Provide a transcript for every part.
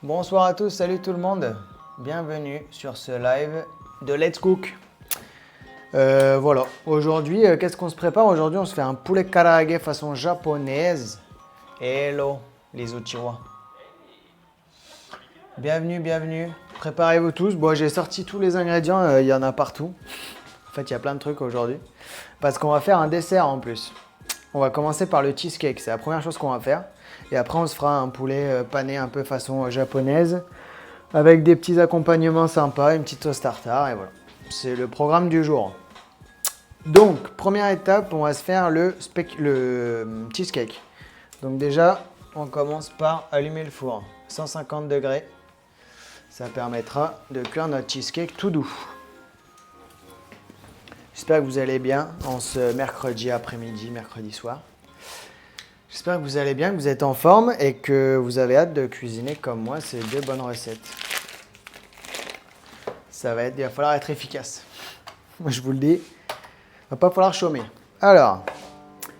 Bonsoir à tous, salut tout le monde. Bienvenue sur ce live de Let's Cook. Voilà, aujourd'hui, qu'est-ce qu'on se prépare? Aujourd'hui, on se fait un poulet karaage façon japonaise. Hello, les Uchiwa. Bienvenue, bienvenue. Préparez-vous tous. Bon, j'ai sorti tous les ingrédients, il y en a partout. En fait, il y a plein de trucs aujourd'hui. Parce qu'on va faire un dessert en plus. On va commencer par le cheesecake, c'est la première chose qu'on va faire. Et après, on se fera un poulet pané un peu façon japonaise. Avec des petits accompagnements sympas, une petite sauce tartare et voilà. C'est le programme du jour. Donc, première étape, on va se faire le cheesecake. Donc déjà, on commence par allumer le four. 150 degrés. Ça permettra de cuire notre cheesecake tout doux. J'espère que vous allez bien en ce mercredi après-midi, mercredi soir. J'espère que vous allez bien, que vous êtes en forme et que vous avez hâte de cuisiner comme moi ces deux bonnes recettes. Il va falloir être efficace. Moi, je vous le dis, il va pas falloir chômer. Alors,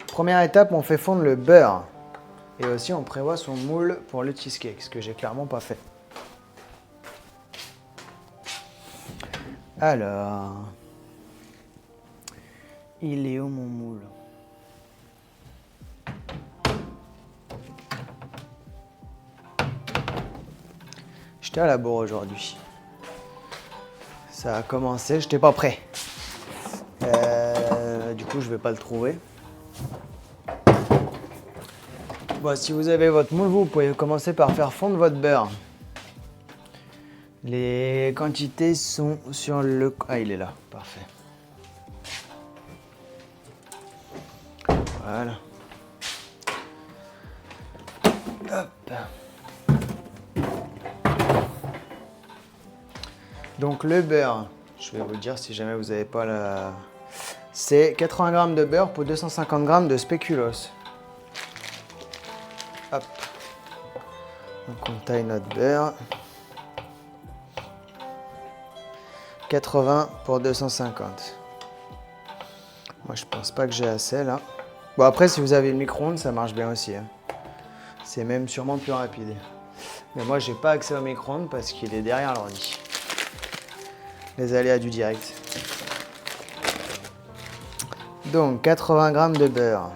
première étape, on fait fondre le beurre. Et aussi, on prévoit son moule pour le cheesecake, ce que j'ai clairement pas fait. Alors, il est où mon moule? J'étais à la bourre aujourd'hui. Ça a commencé, j'étais pas prêt. Du coup, je vais pas le trouver. Bon, si vous avez votre moule, vous pouvez commencer par faire fondre votre beurre. Les quantités sont sur le... Ah, il est là, parfait. Voilà. Hop. Donc le beurre, je vais vous dire si jamais vous n'avez pas la... C'est 80 g de beurre pour 250 g de spéculoos. Hop. Donc on taille notre beurre. 80 pour 250. Moi je pense pas que j'ai assez là. Bon après si vous avez le micro-ondes ça marche bien aussi. Hein. C'est même sûrement plus rapide. Mais moi j'ai pas accès au micro-ondes parce qu'il est derrière l'ordi. Les aléas du direct. Donc 80 g de beurre.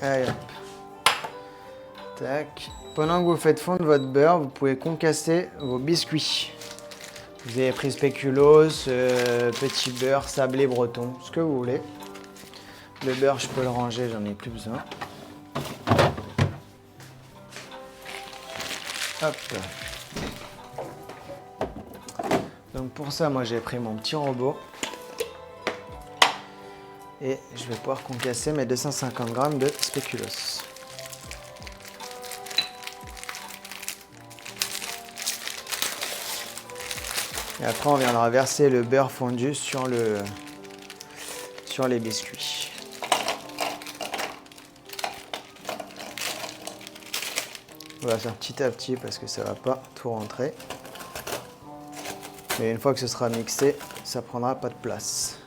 Allez hop. Tac. Pendant que vous faites fondre votre beurre, vous pouvez concasser vos biscuits. Vous avez pris spéculoos, petit beurre, sablé breton, ce que vous voulez. Le beurre, je peux le ranger, j'en ai plus besoin. Hop. Donc pour ça, moi j'ai pris mon petit robot. Et je vais pouvoir concasser mes 250 g de spéculoos. Et après, on viendra verser le beurre fondu sur les biscuits. On va faire petit à petit parce que ça ne va pas tout rentrer. Mais une fois que ce sera mixé, ça ne prendra pas de place.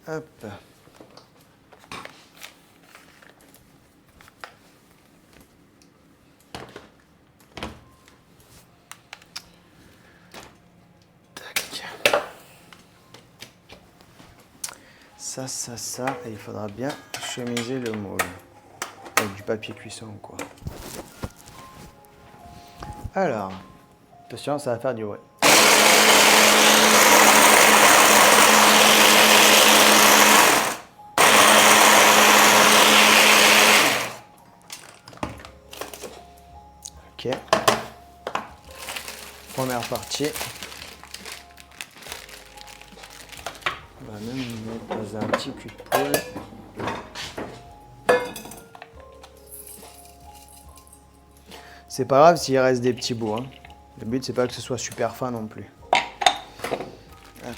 Hop. Tac. Ça, et il faudra bien chemiser le moule. Avec du papier cuisson ou quoi. Alors, attention, ça va faire du bruit. Ok. Première partie. On va même mettre dans un petit cul de poule. C'est pas grave s'il reste des petits bouts. Hein. Le but, c'est pas que ce soit super fin non plus. Hop.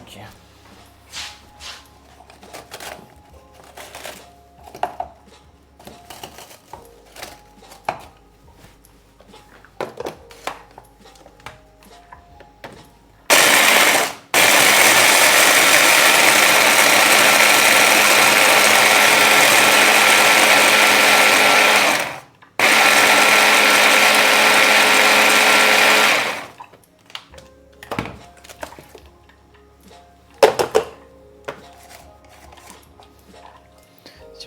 Ok.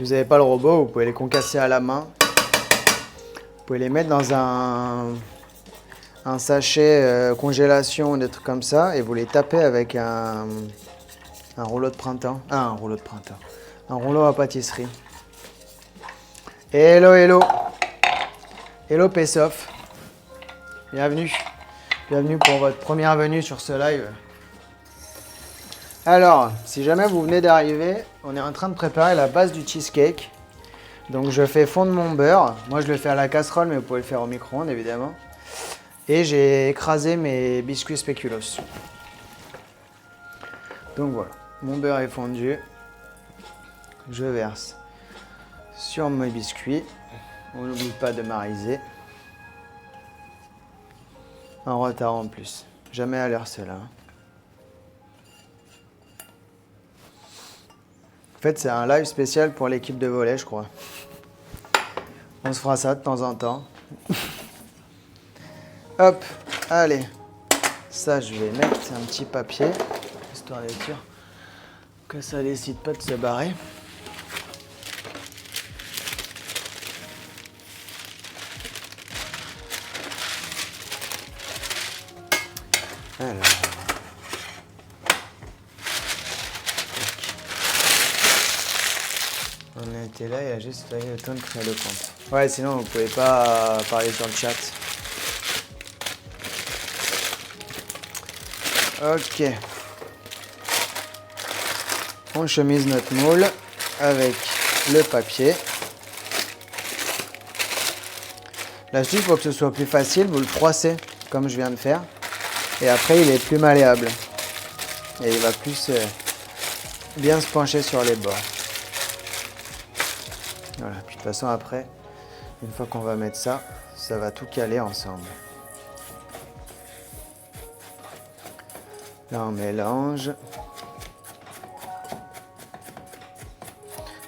vous n'avez pas le robot, vous pouvez les concasser à la main. Vous pouvez les mettre dans un sachet congélation, des trucs comme ça, et vous les tapez avec un rouleau de printemps. Ah, un rouleau de printemps. Un rouleau à pâtisserie. Hello, hello. Hello, Pessoff. Bienvenue. Bienvenue pour votre première venue sur ce live. Alors, si jamais vous venez d'arriver, on est en train de préparer la base du cheesecake. Donc je fais fondre mon beurre. Moi je le fais à la casserole, mais vous pouvez le faire au micro-ondes évidemment. Et j'ai écrasé mes biscuits spéculoos. Donc voilà, mon beurre est fondu. Je verse sur mes biscuits. On n'oublie pas de mariser. En retard en plus. Jamais à l'heure cela. En fait, c'est un live spécial pour l'équipe de volley, je crois. On se fera ça de temps en temps. Hop, allez. Ça, je vais mettre un petit papier, histoire d'être sûr que ça décide pas de se barrer. Alors. On était là, il a juste fallu le temps de créer le compte. Ouais, sinon vous pouvez pas parler sur le chat. Ok. On chemise notre moule avec le papier. L'astuce pour que ce soit plus facile, vous le froissez comme je viens de faire. Et après, il est plus malléable. Et il va plus bien se pencher sur les bords. Voilà, puis de toute façon après, une fois qu'on va mettre ça, ça va tout caler ensemble. Là on mélange.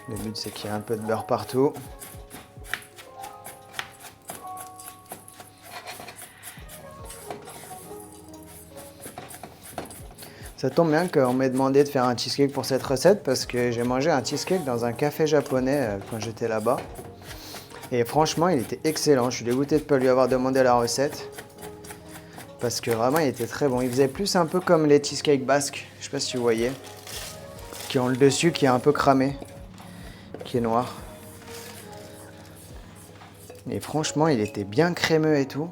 Le but c'est qu'il y ait un peu de beurre partout. Ça tombe bien qu'on m'ait demandé de faire un cheesecake pour cette recette parce que j'ai mangé un cheesecake dans un café japonais quand j'étais là-bas. Et franchement, il était excellent. Je suis dégoûté de ne pas lui avoir demandé la recette. Parce que vraiment, il était très bon. Il faisait plus un peu comme les cheesecakes basques. Je sais pas si vous voyez. Qui ont le dessus qui est un peu cramé. Qui est noir. Et franchement, il était bien crémeux et tout.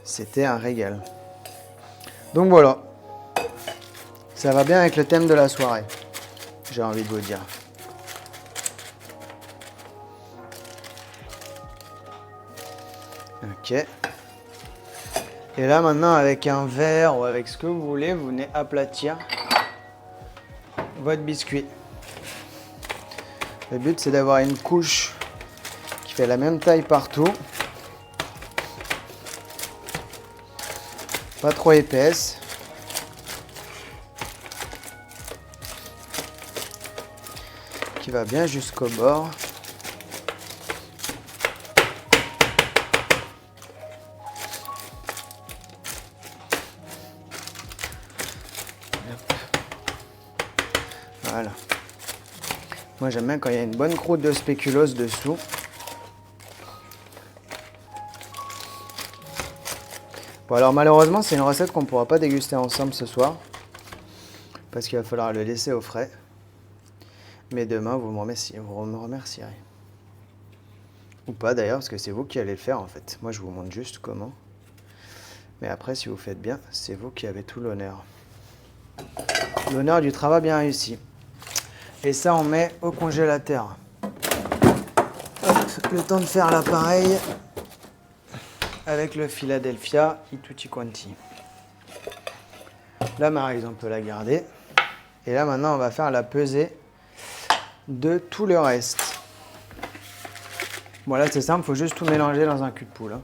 C'était un régal. Donc voilà. Ça va bien avec le thème de la soirée, j'ai envie de vous dire. Ok. Et là maintenant avec un verre ou avec ce que vous voulez, vous venez aplatir votre biscuit. Le but c'est d'avoir une couche qui fait la même taille partout. Pas trop épaisse. Qui va bien jusqu'au bord. Voilà. Moi j'aime bien quand il y a une bonne croûte de spéculoos dessous. Bon alors malheureusement c'est une recette qu'on ne pourra pas déguster ensemble ce soir. Parce qu'il va falloir le laisser au frais. Mais demain, vous me remercierez. Ou pas d'ailleurs, parce que c'est vous qui allez le faire en fait. Moi, je vous montre juste comment. Mais après, si vous faites bien, c'est vous qui avez tout l'honneur. L'honneur du travail bien réussi. Et ça, on met au congélateur. Hop, le temps de faire l'appareil avec le Philadelphia i tutti quanti. La Maryse, on peut la garder. Et là, maintenant, on va faire la pesée de tout le reste. Bon là c'est simple, il faut juste tout mélanger dans un cul de poule.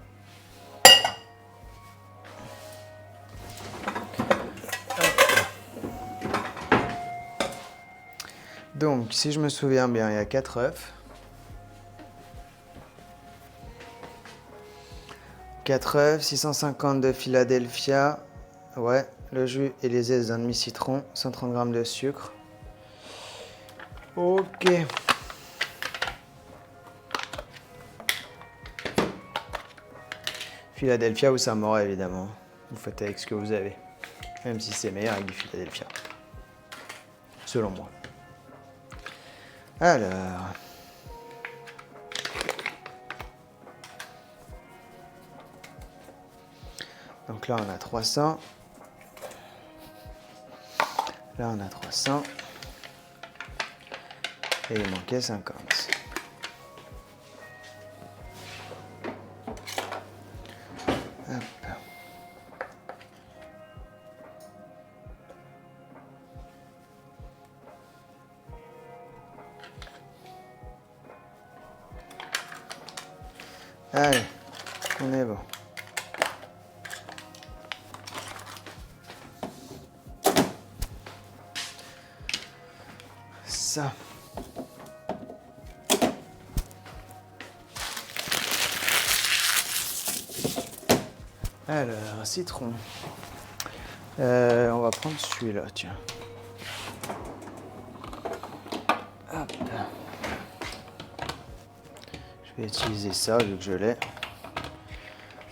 Donc si je me souviens bien, il y a 4 œufs. 4 œufs, 650 de Philadelphia. Ouais, le jus et les zestes d'un demi-citron, 130 g de sucre. Ok. Philadelphia ou Samora, évidemment. Vous faites avec ce que vous avez. Même si c'est meilleur avec du Philadelphia. Selon moi. Alors. Donc là, on a 300. Là, on a 300. Et il manquait 50. Hop. Allez, on est bon. Ça. Alors, citron. On va prendre celui-là, tiens. Hop. Je vais utiliser ça vu que je l'ai.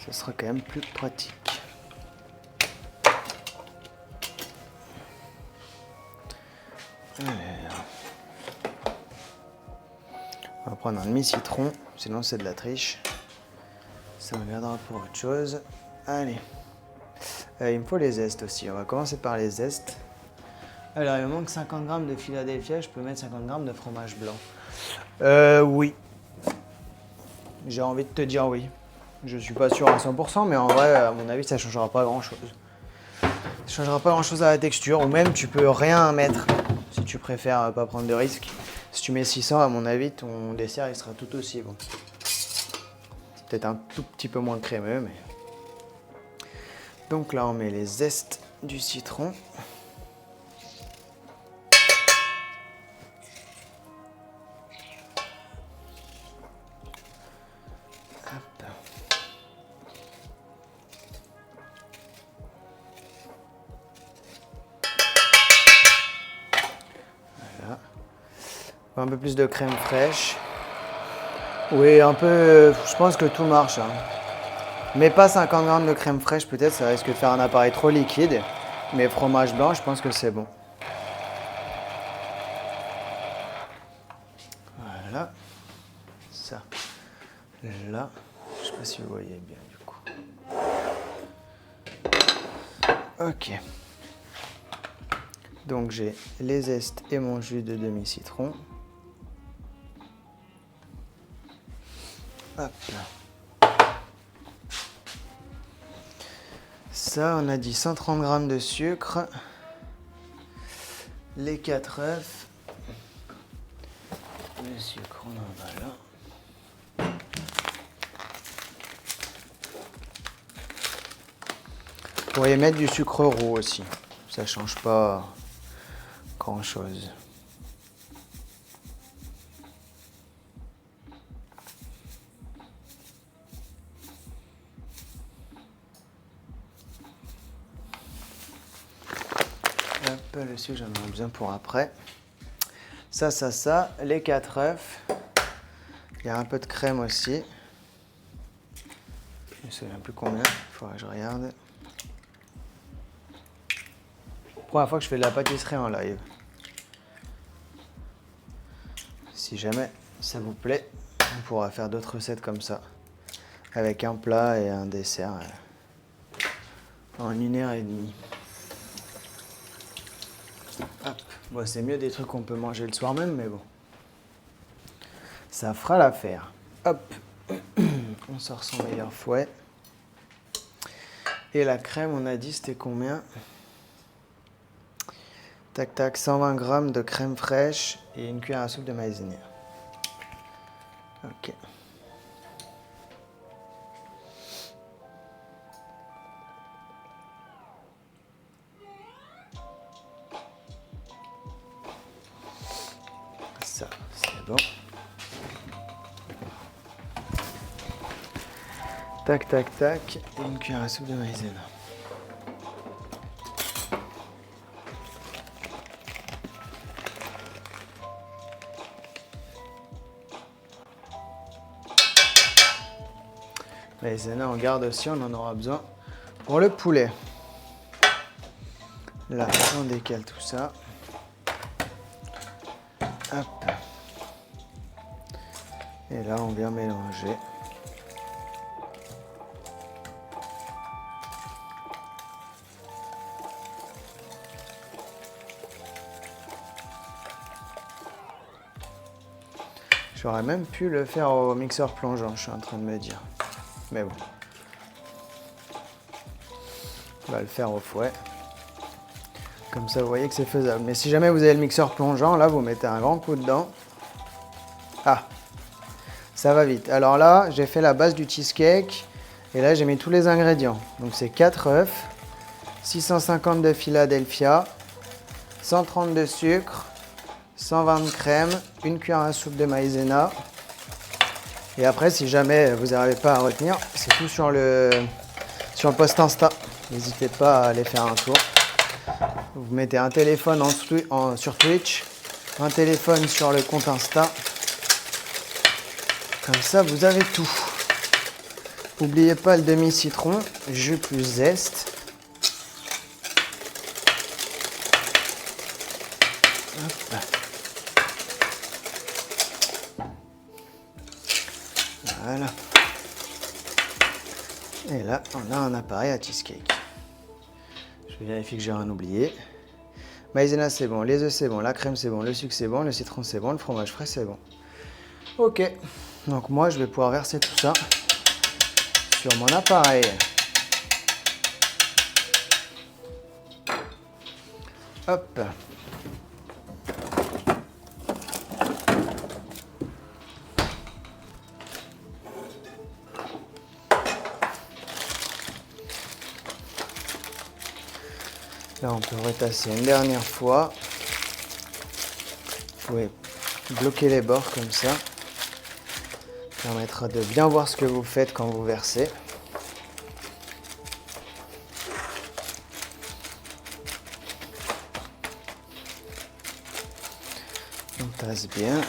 Ça sera quand même plus pratique. Alors. On va prendre un demi-citron, sinon c'est de la triche. Ça me viendra pour autre chose. Allez. Il me faut les zestes aussi. On va commencer par les zestes. Alors, il me manque 50 grammes de Philadelphia. Je peux mettre 50 grammes de fromage blanc. Oui. J'ai envie de te dire oui. Je suis pas sûr à 100%, mais en vrai, à mon avis, ça changera pas grand-chose. Ça changera pas grand-chose à la texture. Ou même, tu peux rien mettre si tu préfères pas prendre de risques. Si tu mets 600, à mon avis, ton dessert, il sera tout aussi bon. C'est peut-être un tout petit peu moins crémeux, mais... Donc là, on met les zestes du citron. Hop. Voilà. Un peu plus de crème fraîche. Oui, un peu... Je pense que tout marche. Hein. Mais pas 50 grammes de crème fraîche, peut-être, ça risque de faire un appareil trop liquide. Mais fromage blanc, je pense que c'est bon. Voilà. Ça. Là. Je sais pas si vous voyez bien du coup. Ok. Donc j'ai les zestes et mon jus de demi-citron. Hop. Ça, on a dit 130 grammes de sucre. Les 4 œufs. Le sucre, on en va là. Vous pourriez mettre du sucre roux aussi. Ça change pas grand-chose. Hop, le sucre, j'en ai besoin pour après. Ça. Les 4 œufs. Il y a un peu de crème aussi. Je ne sais plus combien. Il faudra que je regarde. Première fois que je fais de la pâtisserie en live. Si jamais ça vous plaît, on pourra faire d'autres recettes comme ça. Avec un plat et un dessert en 1h30. Hop. Bon, c'est mieux des trucs qu'on peut manger le soir même, mais bon. Ça fera l'affaire. Hop. On sort son meilleur fouet. Et la crème, on a dit, c'était combien? Tac, tac, 120 grammes de crème fraîche et une cuillère à soupe de maïzena. Ok. Ça, c'est bon. Tac, tac, tac. Et une cuillère à soupe de maïzena. Maïzena, on garde aussi, on en aura besoin pour le poulet. Là, on décale tout ça. Hop. Et là, on vient mélanger. J'aurais même pu le faire au mixeur plongeant, je suis en train de me dire. Mais bon. On va le faire au fouet. Comme ça, vous voyez que c'est faisable. Mais si jamais vous avez le mixeur plongeant, là, vous mettez un grand coup dedans. Ah, ça va vite. Alors là, j'ai fait la base du cheesecake. Et là, j'ai mis tous les ingrédients. Donc, c'est 4 œufs, 650 de Philadelphia, 130 de sucre, 120 de crème, une cuillère à soupe de maïzena. Et après, si jamais vous n'arrivez pas à retenir, c'est tout sur le post Insta. N'hésitez pas à aller faire un tour. Vous mettez un téléphone sur Twitch, un téléphone sur le compte Insta. Comme ça, vous avez tout. N'oubliez pas le demi-citron, jus plus zeste. Hop. Voilà. Et là, on a un appareil à cheesecake. Je vérifie que j'ai rien oublié. Maïzena, c'est bon. Les œufs, c'est bon. La crème, c'est bon. Le sucre, c'est bon. Le citron, c'est bon. Le fromage frais, c'est bon. Ok. Donc moi, je vais pouvoir verser tout ça sur mon appareil. Hop. Là, on peut retasser une dernière fois. Vous pouvez bloquer les bords comme ça. Ça permettra de bien voir ce que vous faites quand vous versez. On tasse bien.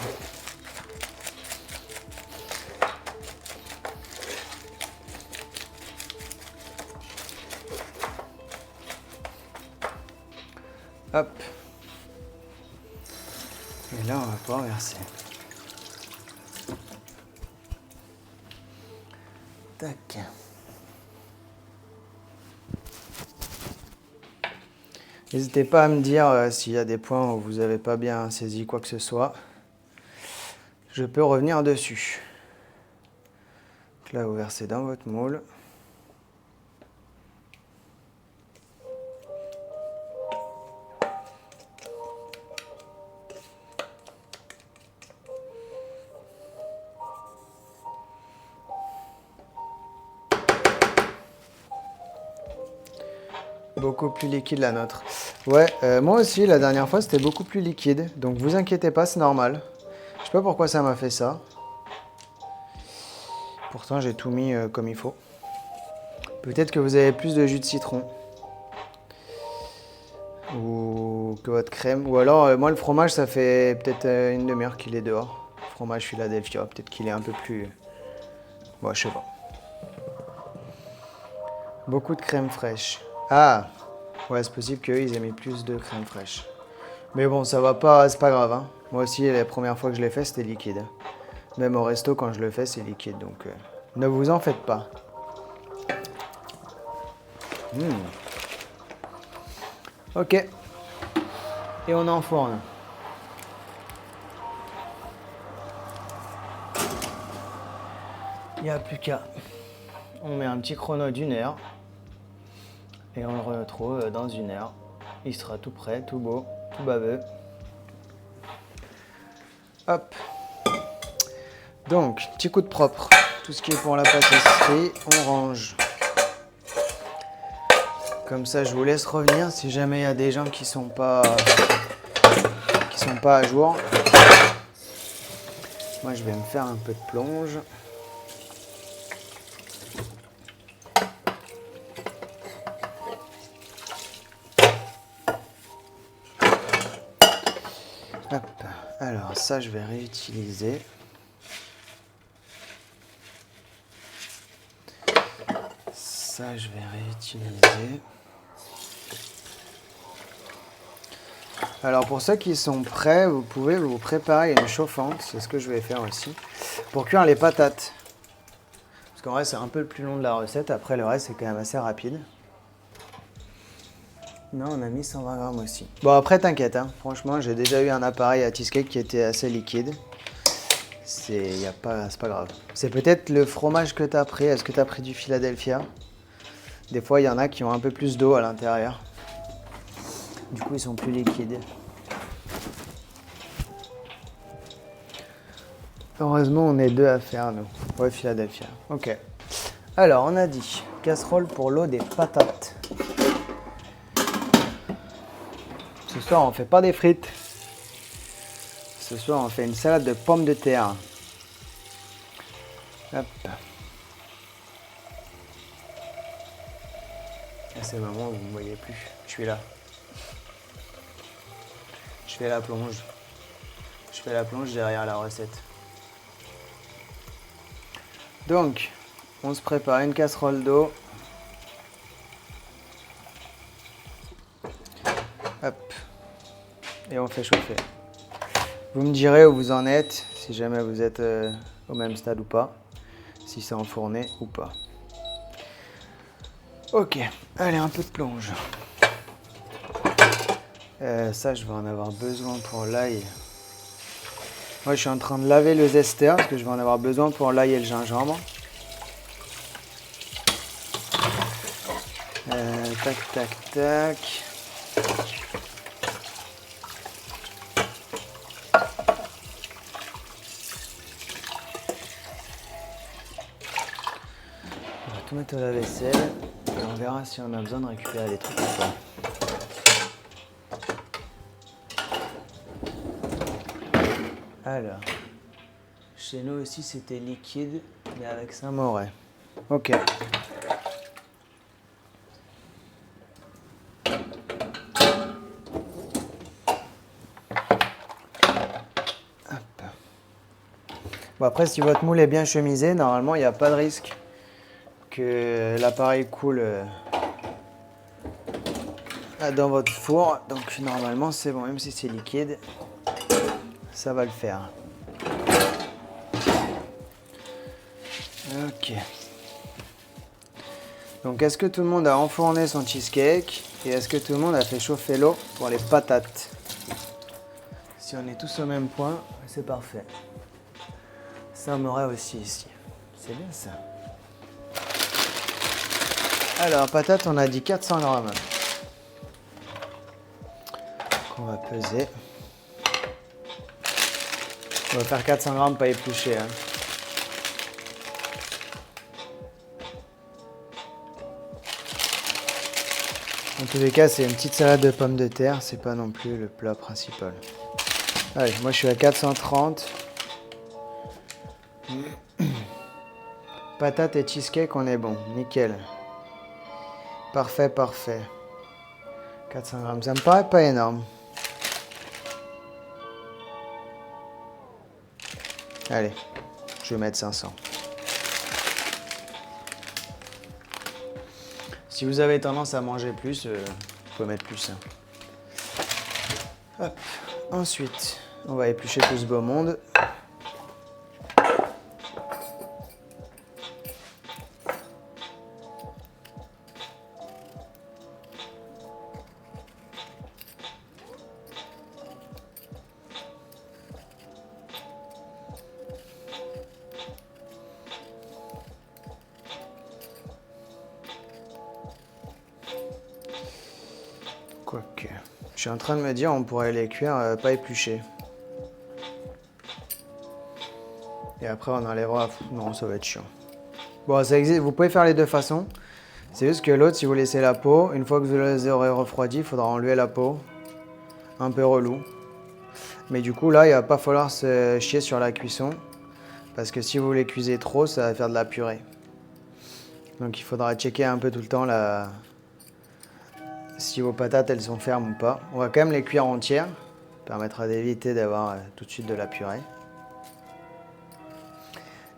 Hop. Et là, on va pouvoir verser. Tac. N'hésitez pas à me dire s'il y a des points où vous n'avez pas bien saisi quoi que ce soit. Je peux revenir dessus. Donc là, vous versez dans votre moule. Beaucoup plus liquide la nôtre. Ouais, moi aussi, la dernière fois, c'était beaucoup plus liquide. Donc, vous inquiétez pas, c'est normal. Je sais pas pourquoi ça m'a fait ça. Pourtant, j'ai tout mis comme il faut. Peut-être que vous avez plus de jus de citron. Ou que votre crème. Ou alors, moi, le fromage, ça fait peut-être une demi-heure qu'il est dehors. Fromage Philadelphia, peut-être qu'il est un peu plus... Bon, je sais pas. Beaucoup de crème fraîche. Ah, ouais, c'est possible qu'ils aient mis plus de crème fraîche. Mais bon, ça va pas, c'est pas grave. Hein. Moi aussi, la première fois que je l'ai fait, c'était liquide. Même au resto, quand je le fais, c'est liquide. Donc, ne vous en faites pas. Ok. Et on enfourne. Il n'y a plus qu'à. On met un petit chrono d'1 heure. Et on le retrouve dans 1 heure. Il sera tout prêt, tout beau, tout baveux. Hop. Donc, petit coup de propre. Tout ce qui est pour la pâtisserie, on range. Comme ça, je vous laisse revenir si jamais il y a des gens qui sont pas à jour. Moi, je vais me faire un peu de plonge. Hop. Alors, ça, je vais réutiliser. Ça, je vais réutiliser. Alors pour ceux qui sont prêts, vous pouvez vous préparer une chauffante, c'est ce que je vais faire aussi, pour cuire les patates. Parce qu'en vrai c'est un peu le plus long de la recette, après le reste c'est quand même assez rapide. Non, on a mis 120 grammes aussi. Bon après t'inquiète, hein. Franchement j'ai déjà eu un appareil à cheesecake qui était assez liquide. C'est pas grave. C'est peut-être le fromage que tu as pris, est-ce que tu as pris du Philadelphia? Des fois il y en a qui ont un peu plus d'eau à l'intérieur. Du coup ils sont plus liquides. Heureusement, on est deux à faire, nous. Ouais, Philadelphia. Ok. Alors, on a dit casserole pour l'eau des patates. Ce soir, on fait pas des frites. Ce soir, on fait une salade de pommes de terre. Hop. À ce moment, vous ne me voyez plus. Je suis là. Je fais la plonge. Je fais la plonge derrière la recette. Donc, on se prépare une casserole d'eau. Hop. Et on fait chauffer. Vous me direz où vous en êtes, si jamais vous êtes au même stade ou pas. Si c'est enfourné ou pas. Ok, allez, un peu de plonge. Ça, je vais en avoir besoin pour l'ail. Moi, je suis en train de laver le zester parce que je vais en avoir besoin pour l'ail et le gingembre. Tac, tac, tac. On va tout mettre au lave-vaisselle et on verra si on a besoin de récupérer des trucs ou pas. Alors, chez nous aussi c'était liquide, mais avec Saint-Moret. Ok. Hop. Bon après, si votre moule est bien chemisé, normalement il n'y a pas de risque que l'appareil coule dans votre four. Donc normalement c'est bon, même si c'est liquide, ça va le faire. Ok. Donc est-ce que tout le monde a enfourné son cheesecake et est-ce que tout le monde a fait chauffer l'eau pour les patates? Si on est tous au même point, c'est parfait. Ça m'aurait aussi ici. C'est bien ça. Alors patates, on a dit 400 grammes. Qu'on va peser. On va faire 400 grammes pas épluchés. Hein. En tous les cas, c'est une petite salade de pommes de terre, c'est pas non plus le plat principal. Allez, moi je suis à 430. Patates et cheesecake, on est bon, nickel. Parfait, parfait. 400 grammes, ça me paraît pas énorme. Allez, je vais mettre 500. Si vous avez tendance à manger plus, vous pouvez mettre plus. Hein. Hop. Ensuite, on va éplucher tout ce beau monde. Quoique, je suis en train de me dire on pourrait les cuire pas épluchés. Et après on enlèvera. Non, ça va être chiant. Bon, ça existe. Vous pouvez faire les deux façons. C'est juste que l'autre, si vous laissez la peau, une fois que vous les aurez refroidis, il faudra enlever la peau. Un peu relou. Mais du coup, là, il va pas falloir se chier sur la cuisson. Parce que si vous les cuisez trop, ça va faire de la purée. Donc il faudra checker un peu tout le temps si vos patates elles sont fermes ou pas. On va quand même les cuire entières. Ça permettra d'éviter d'avoir tout de suite de la purée.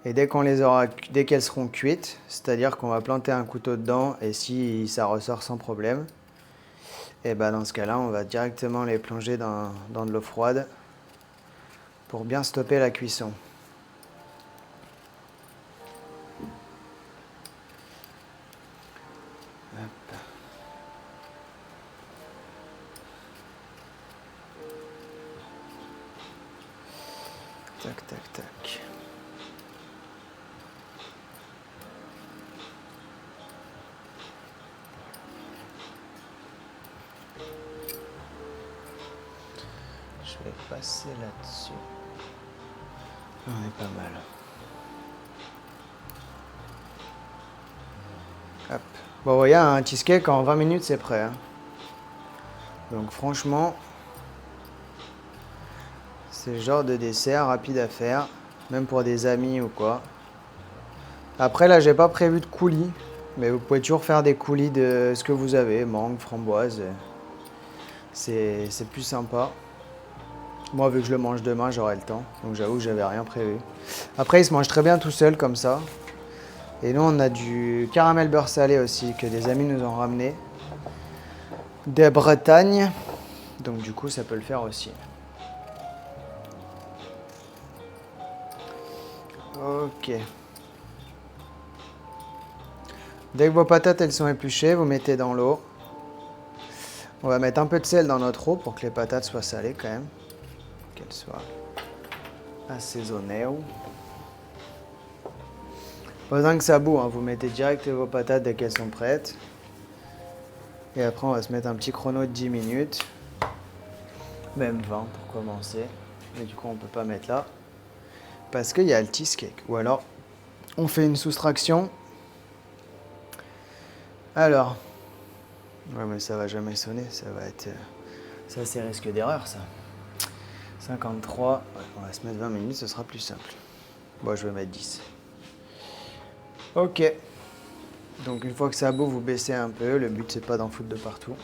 Et dès qu'elles seront cuites, c'est-à-dire qu'on va planter un couteau dedans et si ça ressort sans problème, et ben dans ce cas-là, on va directement les plonger dans de l'eau froide pour bien stopper la cuisson. Hop. Tac, tac, tac. Je vais passer là-dessus. On est pas mal. Hop. Bon, vous voyez, un cheesecake en 20 minutes, c'est prêt. Hein. Donc franchement, c'est le genre de dessert rapide à faire, même pour des amis ou quoi. Après, là, j'ai pas prévu de coulis, mais vous pouvez toujours faire des coulis de ce que vous avez, mangue, framboise. C'est plus sympa. Moi, vu que je le mange demain, j'aurai le temps. Donc j'avoue que j'avais rien prévu. Après, il se mange très bien tout seul comme ça. Et nous, on a du caramel beurre salé aussi, que des amis nous ont ramené. De Bretagne. Donc du coup, ça peut le faire aussi. Ok. Dès que vos patates elles sont épluchées, vous mettez dans l'eau. On va mettre un peu de sel dans notre eau pour que les patates soient salées quand même. Qu'elles soient assaisonnées. Pas besoin que ça boue, hein. Vous mettez direct vos patates dès qu'elles sont prêtes. Et après on va se mettre un petit chrono de 10 minutes. Même 20 pour commencer. Mais du coup on peut pas mettre là. Parce qu'il y a le cheesecake. Ou alors on fait une soustraction. Alors. Ouais mais ça va jamais sonner. Ça va être... Ça c'est risque d'erreur ça. 53. Ouais, on va se mettre 20 minutes, ce sera plus simple. Bon je vais mettre 10. Ok. Donc une fois que ça bout, vous baissez un peu. Le but c'est pas d'en foutre de partout.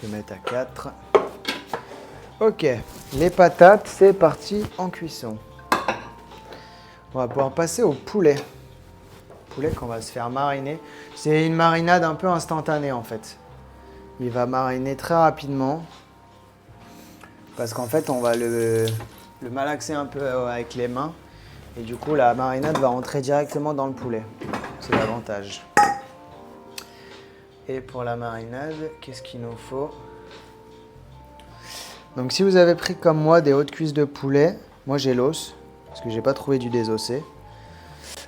Je vais mettre à 4. Ok. Les patates, c'est parti en cuisson. On va pouvoir passer au poulet. Poulet qu'on va se faire mariner. C'est une marinade un peu instantanée en fait. Il va mariner très rapidement. Parce qu'en fait, on va le malaxer un peu avec les mains. Et du coup, la marinade va rentrer directement dans le poulet. C'est l'avantage. Et pour la marinade, qu'est-ce qu'il nous faut? Donc si vous avez pris comme moi des hautes cuisses de poulet, moi j'ai l'os, parce que j'ai pas trouvé du désossé.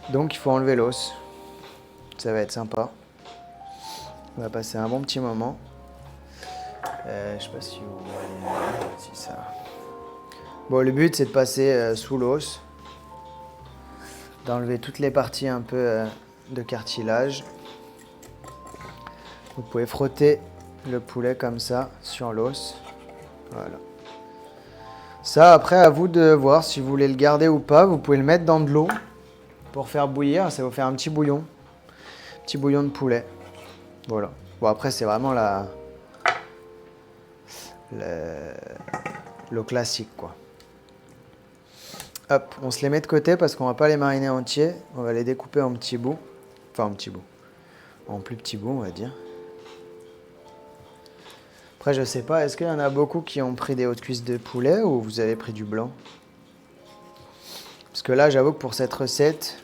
Donc il faut enlever l'os. Ça va être sympa. On va passer un bon petit moment. Je sais pas si vous voyez si ça. Bon, le but c'est de passer sous l'os, d'enlever toutes les parties un peu de cartilage. Vous pouvez frotter le poulet comme ça sur l'os. Voilà. Ça, après, à vous de voir si vous voulez le garder ou pas. Vous pouvez le mettre dans de l'eau pour faire bouillir. Ça va vous faire un petit bouillon. Petit bouillon de poulet. Voilà. Bon, après, c'est vraiment l'eau classique, quoi. Hop, on se les met de côté parce qu'on va pas les mariner entiers. On va les découper en petits bouts. Enfin, en petits bouts. En plus petits bouts, on va dire. Après, je sais pas, est-ce qu'il y en a beaucoup qui ont pris des hautes cuisses de poulet ou vous avez pris du blanc? Parce que là, j'avoue que pour cette recette,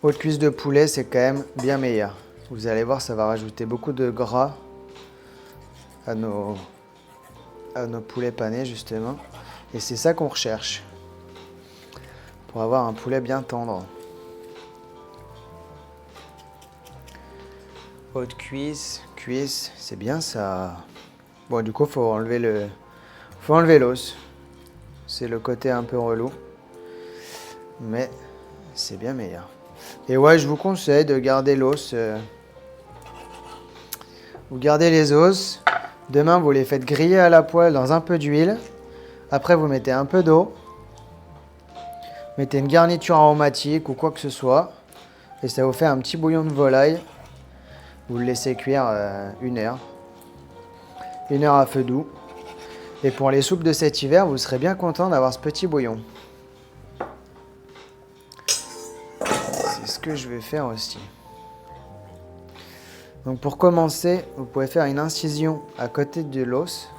haute cuisse de poulet, c'est quand même bien meilleur. Vous allez voir, ça va rajouter beaucoup de gras à nos poulets panés, justement. Et c'est ça qu'on recherche. Pour avoir un poulet bien tendre. Haute cuisse, c'est bien ça. Bon, du coup, faut enlever l'os. C'est le côté un peu relou. Mais c'est bien meilleur. Et ouais, je vous conseille de garder l'os. Vous gardez les os. Demain, vous les faites griller à la poêle dans un peu d'huile. Après, vous mettez un peu d'eau. Mettez une garniture aromatique ou quoi que ce soit. Et ça vous fait un petit bouillon de volaille. Vous le laissez cuire 1 heure. 1 heure à feu doux. Et pour les soupes de cet hiver, vous serez bien content d'avoir ce petit bouillon. ce que je vais faire aussi. Donc pour commencer, vous pouvez faire une incision à côté de l'os.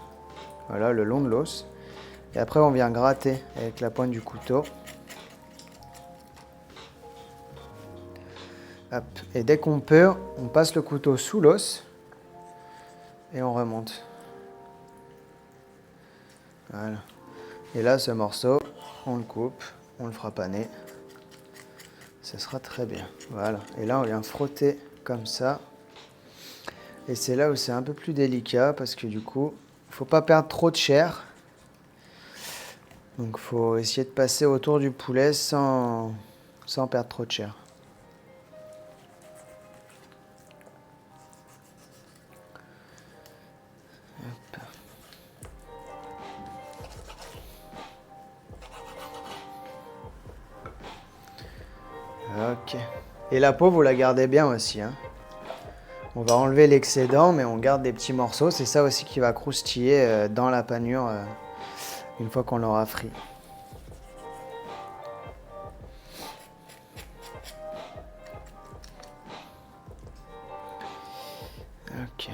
Voilà, le long de l'os. Et après, on vient gratter avec la pointe du couteau. Hop. Et dès qu'on peut, on passe le couteau sous l'os et on remonte. Voilà. Et là, ce morceau, on le coupe, on le fera paner. Ce sera très bien. Voilà. Et là, on vient frotter comme ça. Et c'est là où c'est un peu plus délicat parce que du coup, il ne faut pas perdre trop de chair. Donc il faut essayer de passer autour du poulet sans perdre trop de chair. Hop. Ok. Et la peau, vous la gardez bien aussi, hein. On va enlever l'excédent, mais on garde des petits morceaux. C'est ça aussi qui va croustiller dans la panure une fois qu'on l'aura frit. Ok.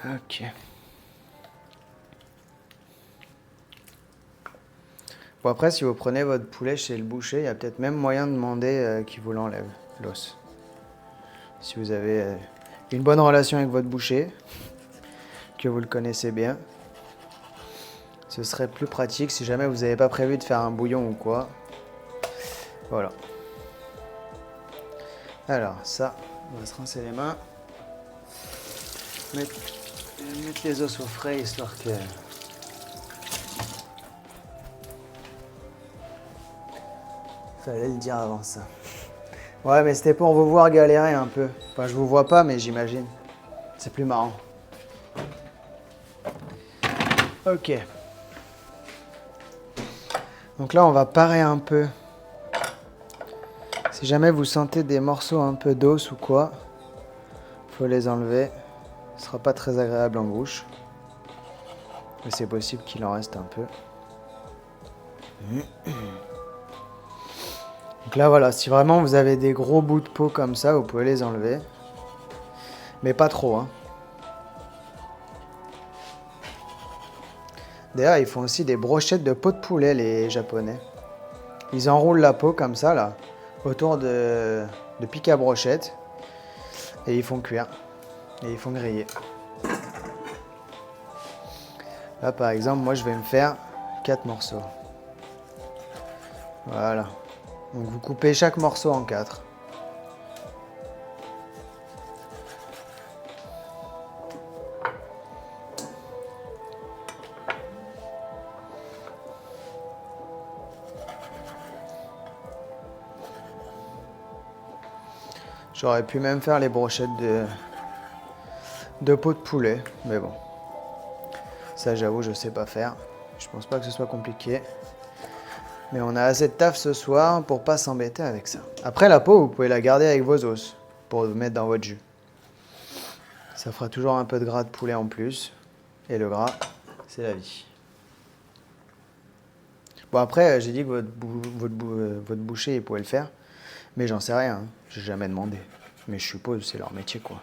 Ok. Bon après, si vous prenez votre poulet chez le boucher, il y a peut-être même moyen de demander qu'il vous l'enlève, l'os. Si vous avez une bonne relation avec votre boucher, que vous le connaissez bien, ce serait plus pratique si jamais vous n'avez pas prévu de faire un bouillon ou quoi. Voilà. Alors ça, on va se rincer les mains. Mettre les os au frais histoire que... Fallait le dire avant ça. Ouais, mais c'était pour vous voir galérer un peu. Enfin, je vous vois pas, mais j'imagine. C'est plus marrant. Ok. Donc là, on va parer un peu. Si jamais vous sentez des morceaux un peu d'os ou quoi, faut les enlever. Ce sera pas très agréable en bouche. Mais c'est possible qu'il en reste un peu. Donc là, voilà, si vraiment vous avez des gros bouts de peau comme ça, vous pouvez les enlever. Mais pas trop, hein. D'ailleurs, ils font aussi des brochettes de peau de poulet, les Japonais. Ils enroulent la peau comme ça, là, autour de pics à brochette. Et ils font cuire. Et ils font griller. Là, par exemple, moi, je vais me faire 4 morceaux. Voilà. Donc, vous coupez chaque morceau en 4. J'aurais pu même faire les brochettes de peau de poulet, mais bon. Ça, j'avoue, je sais pas faire. Je pense pas que ce soit compliqué. Mais on a assez de taf ce soir pour pas s'embêter avec ça. Après, la peau, vous pouvez la garder avec vos os pour vous mettre dans votre jus. Ça fera toujours un peu de gras de poulet en plus. Et le gras, c'est la vie. Bon, après, j'ai dit que votre boucher, il pouvait le faire. Mais j'en sais rien, hein. J'ai jamais demandé. Mais je suppose que c'est leur métier, quoi.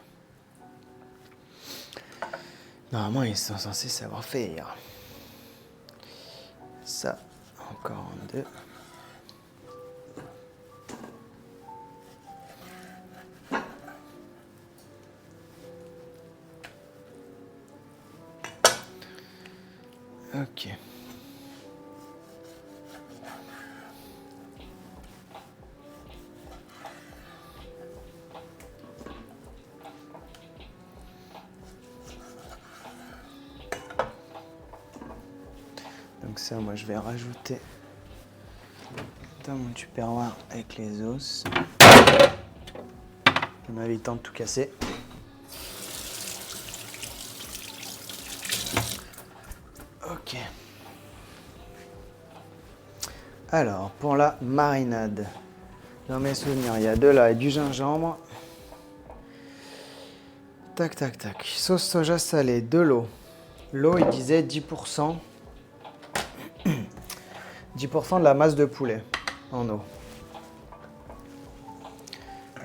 Normalement, ils sont censés savoir faire. Ça, encore un, 2. Ok. Donc ça, moi, je vais rajouter dans mon tupperware avec les os en évitant de tout casser. Alors, pour la marinade, dans mes souvenirs, il y a de l'ail, du gingembre. Tac, tac, tac. Sauce soja salée, de l'eau. L'eau, il disait 10%. 10% de la masse de poulet en eau.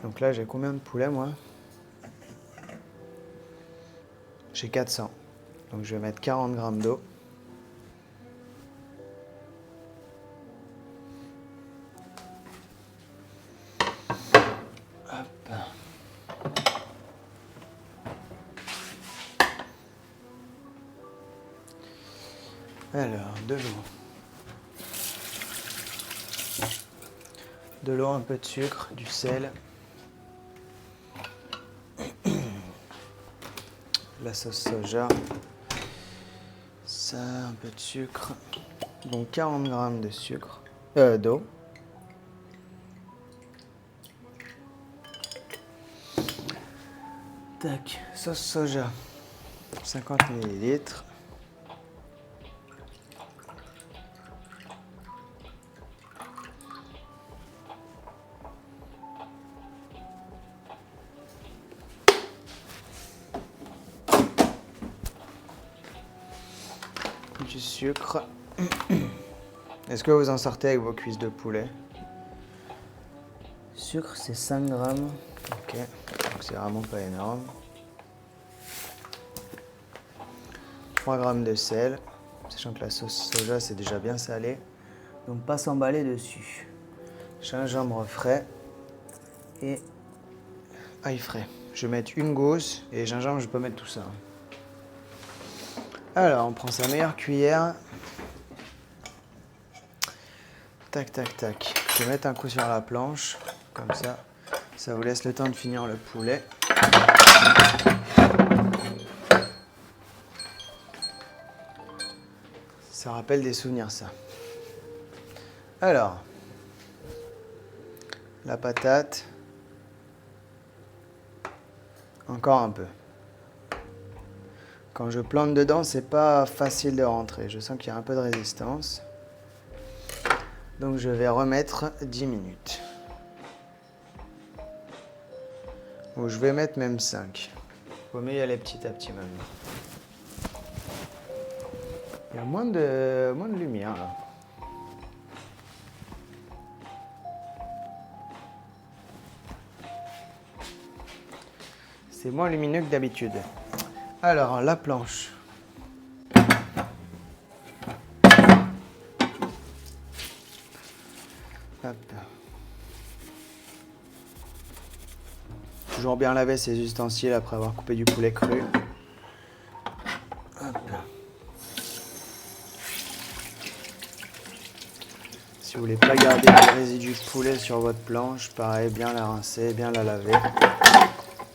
Donc là, j'ai combien de poulet, moi? J'ai 400. Donc je vais mettre 40 grammes d'eau. Hop. Alors, de l'eau. De l'eau, un peu de sucre, du sel. La sauce soja. Ça, un peu de sucre. Donc 40 grammes de sucre. D'eau. Tac, sauce soja. 50 millilitres. Du sucre. Est-ce que vous en sortez avec vos cuisses de poulet? Sucre, c'est 5 grammes. Ok, donc c'est vraiment pas énorme. 3 grammes de sel, sachant que la sauce soja c'est déjà bien salé. Donc pas s'emballer dessus. Gingembre frais et ail frais. Je vais mettre une gousse et gingembre, je peux mettre tout ça. Alors, on prend sa meilleure cuillère. Tac, tac, tac. Je vais mettre un coup sur la planche, comme ça. Ça vous laisse le temps de finir le poulet. Ça rappelle des souvenirs, ça. Alors, la patate. Encore un peu. Quand je plante dedans, c'est pas facile de rentrer. Je sens qu'il y a un peu de résistance. Donc je vais remettre 10 minutes. Ou je vais mettre même 5. Vaut mieux y aller petit à petit maintenant. Il y a moins de lumière là. C'est moins lumineux que d'habitude. Alors, la planche. Hop. Toujours bien laver ses ustensiles après avoir coupé du poulet cru. Hop. Si vous voulez pas garder des résidus de poulet sur votre planche, pareil, bien la rincer, bien la laver.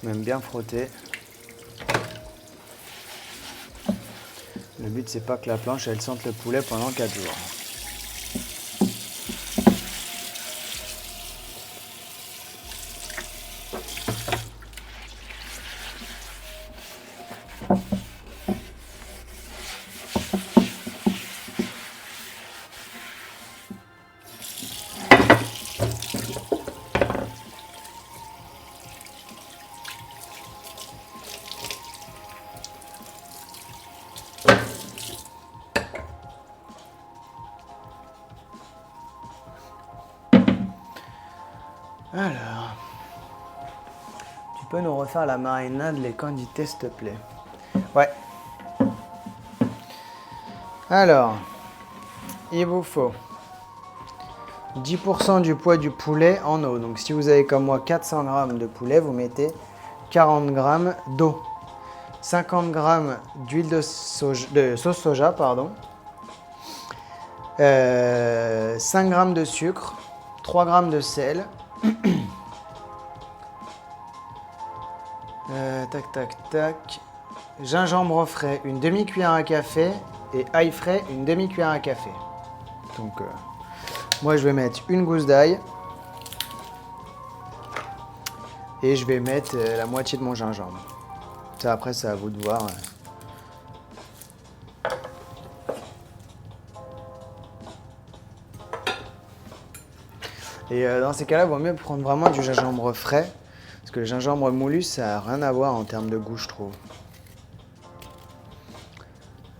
Même bien frotter. Le but, c'est pas que la planche, elle sente le poulet pendant 4 jours. Alors, tu peux nous refaire la marinade, les quantités, s'il te plaît? Ouais. Alors, il vous faut 10% du poids du poulet en eau. Donc si vous avez comme moi 400 grammes de poulet, vous mettez 40 grammes d'eau. 50 grammes d'huile de sauce soja, pardon. 5 grammes de sucre, 3 grammes de sel. Tac, tac, tac. Gingembre frais, une demi-cuillère à café. Et ail frais, une demi-cuillère à café. Donc, moi, je vais mettre une gousse d'ail. Et je vais mettre la moitié de mon gingembre. Ça, après, c'est à vous de voir. Et dans ces cas-là, il vaut mieux prendre vraiment du gingembre frais. Parce que le gingembre moulu, ça n'a rien à voir en termes de goût, je trouve.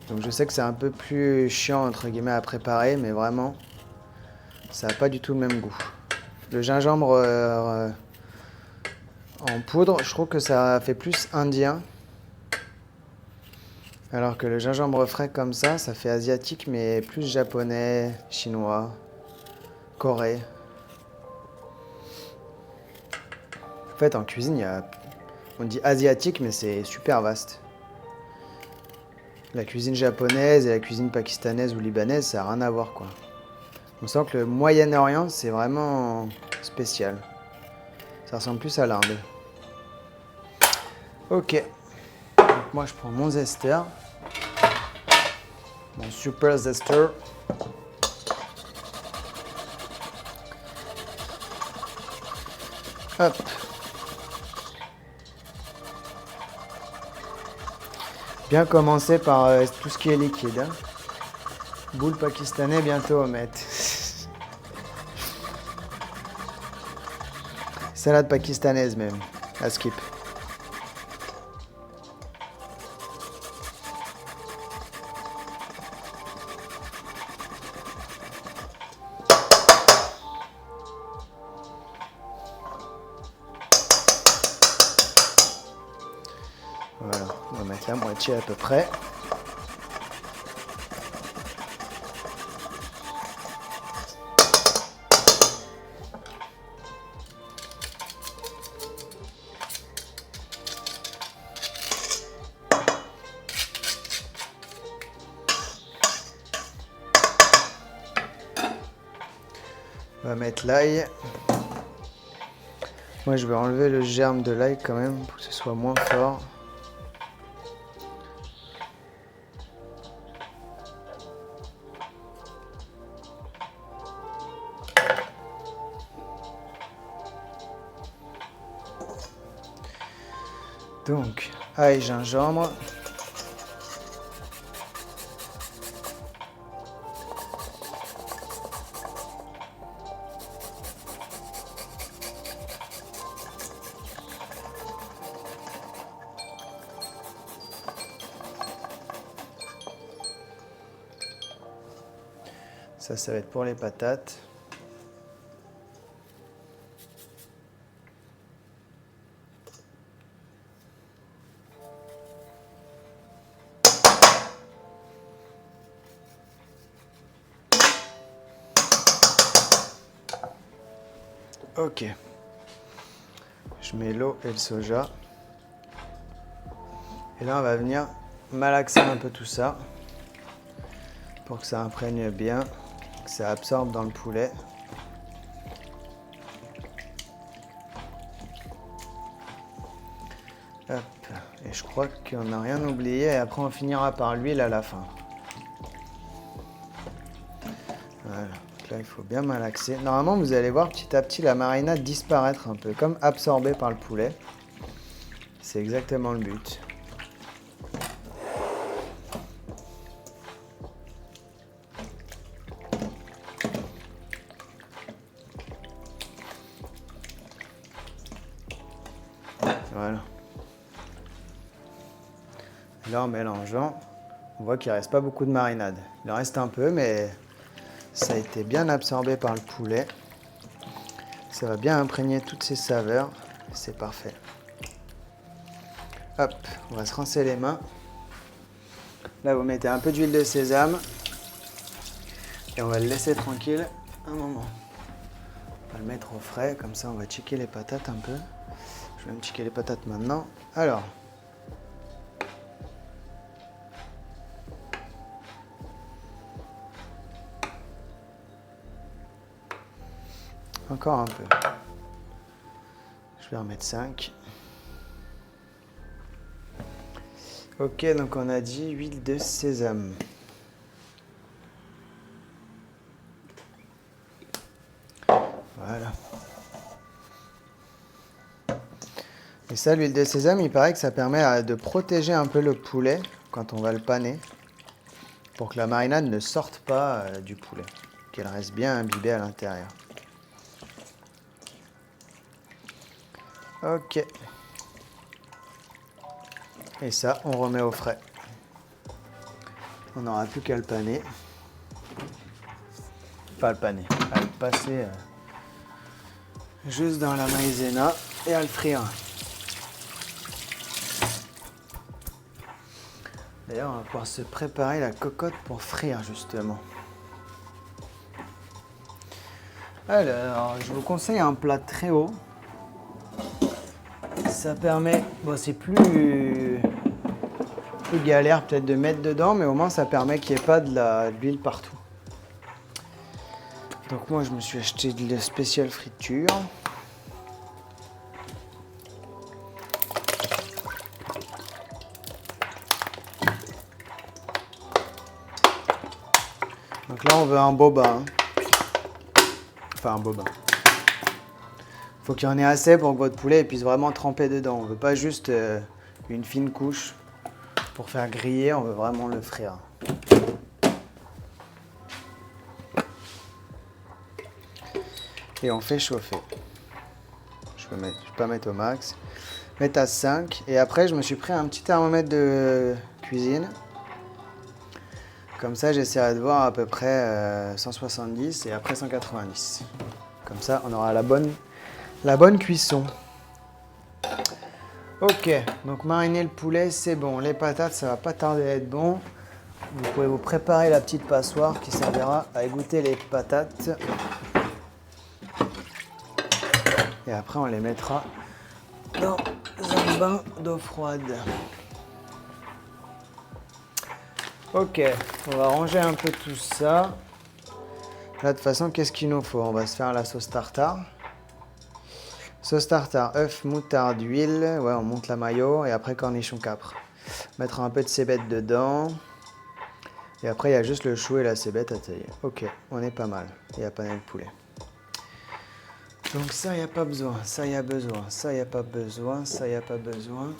Donc je sais que c'est un peu plus chiant, entre guillemets, à préparer, mais vraiment, ça n'a pas du tout le même goût. Le gingembre en poudre, je trouve que ça fait plus indien. Alors que le gingembre frais comme ça fait asiatique, mais plus japonais, chinois, Corée. En fait, en cuisine, on dit asiatique, mais c'est super vaste. La cuisine japonaise et la cuisine pakistanaise ou libanaise, ça n'a rien à voir, quoi. On sent que le Moyen-Orient, c'est vraiment spécial. Ça ressemble plus à l'Inde. Ok. Donc moi, je prends mon zester. Mon super zester. Hop. Bien commencer par tout ce qui est liquide. Hein. Boule pakistanais bientôt à mettre. Salade pakistanaise même, à skip. Voilà, on va mettre la moitié à peu près. On va mettre l'ail. Moi, je vais enlever le germe de l'ail quand même pour que ce soit moins fort. Donc, ail, gingembre. Ça va être pour les patates. Ok. Je mets l'eau et le soja. Et là, on va venir malaxer un peu tout ça pour que ça imprègne bien, que ça absorbe dans le poulet. Hop. Et je crois qu'on n'a rien oublié. Et après, on finira par l'huile à la fin. Voilà. Donc là, il faut bien malaxer. Normalement, vous allez voir petit à petit la marinade disparaître un peu, comme absorbée par le poulet. C'est exactement le but. Voilà. Là, en mélangeant, on voit qu'il ne reste pas beaucoup de marinade. Il en reste un peu, mais ça a été bien absorbé par le poulet. Ça va bien imprégner toutes ces saveurs. C'est parfait. Hop, on va se rincer les mains. Là, vous mettez un peu d'huile de sésame. Et on va le laisser tranquille un moment. On va le mettre au frais, comme ça on va checker les patates un peu. Je vais même checker les patates maintenant. Alors. Encore un peu. Je vais en mettre 5. Ok, donc on a dit huile de sésame. Voilà. Et ça, l'huile de sésame, il paraît que ça permet de protéger un peu le poulet quand on va le paner, pour que la marinade ne sorte pas du poulet, qu'elle reste bien imbibée à l'intérieur. Ok. Et ça, on remet au frais. On n'aura plus qu'à le paner. Pas le paner, à le passer juste dans la maïzena et à le frire. D'ailleurs, on va pouvoir se préparer la cocotte pour frire justement. Alors, je vous conseille un plat très haut. Ça permet, bon c'est plus galère peut-être de mettre dedans, mais au moins ça permet qu'il n'y ait pas de l'huile partout. Donc moi je me suis acheté de la spéciale friture. Donc là on veut un bobin. Enfin un bobin. Faut qu'il y en ait assez pour que votre poulet puisse vraiment tremper dedans. On veut pas juste une fine couche pour faire griller, on veut vraiment le frire. Et on fait chauffer. Je vais pas mettre au max. Mettre à 5. Et après, je me suis pris un petit thermomètre de cuisine. Comme ça, j'essaierai de voir à peu près 170 et après 190. Comme ça, on aura la bonne cuisson. Ok, donc mariner le poulet, c'est bon. Les patates, ça va pas tarder à être bon. Vous pouvez vous préparer la petite passoire qui servira à égoutter les patates. Et après, on les mettra dans un bain d'eau froide. Ok, on va ranger un peu tout ça. Là, de toute façon, qu'est-ce qu'il nous faut? On va se faire la sauce tartare. Sauce tartare, œuf, moutarde, huile. Ouais, on monte la mayo et après cornichon capre. Mettre un peu de cébette dedans. Et après, il y a juste le chou et la cébette à tailler. Ok, on est pas mal. Il y a pané le poulet. Donc ça, il n'y a pas besoin. Ça, il y a besoin. Ça, il n'y a pas besoin. Ça, il n'y a pas besoin.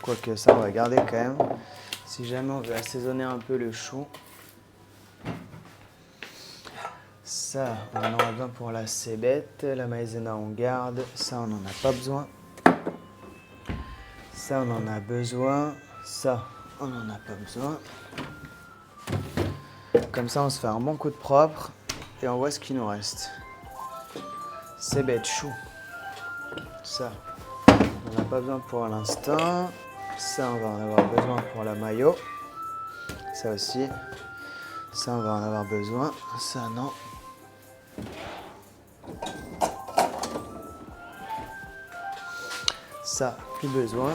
Quoique ça, on va garder quand même. Si jamais on veut assaisonner un peu le chou. Ça, on en aura besoin pour la cébette. La maïzena, on garde. Ça, on n'en a pas besoin. Ça, on en a besoin. Ça, on n'en a pas besoin. Comme ça, on se fait un bon coup de propre. Et on voit ce qu'il nous reste. Cébette, chou. Ça, on n'en a pas besoin pour l'instant. Ça, on va en avoir besoin pour la mayo. Ça aussi. Ça, on va en avoir besoin. Ça, non. Ça, plus besoin.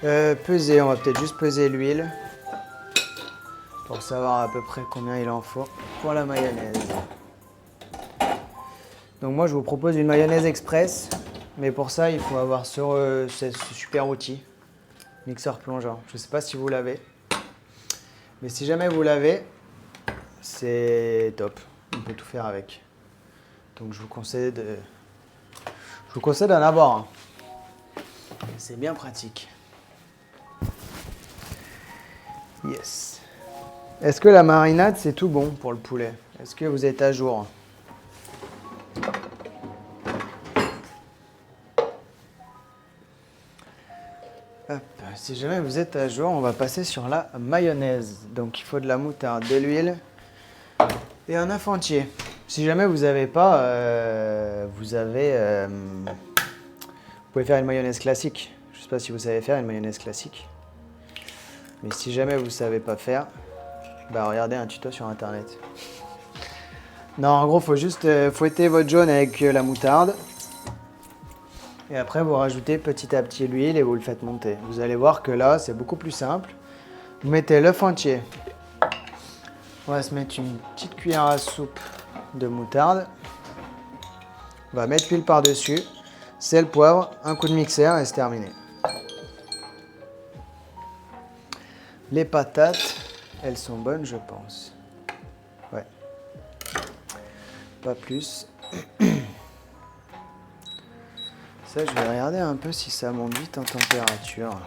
Peser, on va peut-être juste peser l'huile. Pour savoir à peu près combien il en faut pour la mayonnaise. Donc moi, je vous propose une mayonnaise express. Mais pour ça, il faut avoir ce super outil. Mixeur plongeant. Je ne sais pas si vous l'avez. Mais si jamais vous l'avez, c'est top. On peut tout faire avec. Donc je vous conseille d'en avoir un. C'est bien pratique. Yes. Est-ce que la marinade, c'est tout bon pour le poulet? Est-ce que vous êtes à jour? Hop. Si jamais vous êtes à jour, on va passer sur la mayonnaise. Donc il faut de la moutarde, de l'huile et un œuf entier. Si jamais vous n'avez pas, vous pouvez faire une mayonnaise classique. Je ne sais pas si vous savez faire une mayonnaise classique. Mais si jamais vous ne savez pas faire, bah regardez un tuto sur internet. Non, en gros, il faut juste fouetter votre jaune avec la moutarde. Et après, vous rajoutez petit à petit l'huile et vous le faites monter. Vous allez voir que là, c'est beaucoup plus simple. Vous mettez l'œuf entier. On va se mettre une petite cuillère à soupe de moutarde. On va mettre l'huile par-dessus. Sel, poivre, un coup de mixeur et c'est terminé. Les patates, elles sont bonnes, je pense. Ouais. Pas plus. Ça, je vais regarder un peu si ça monte vite en température.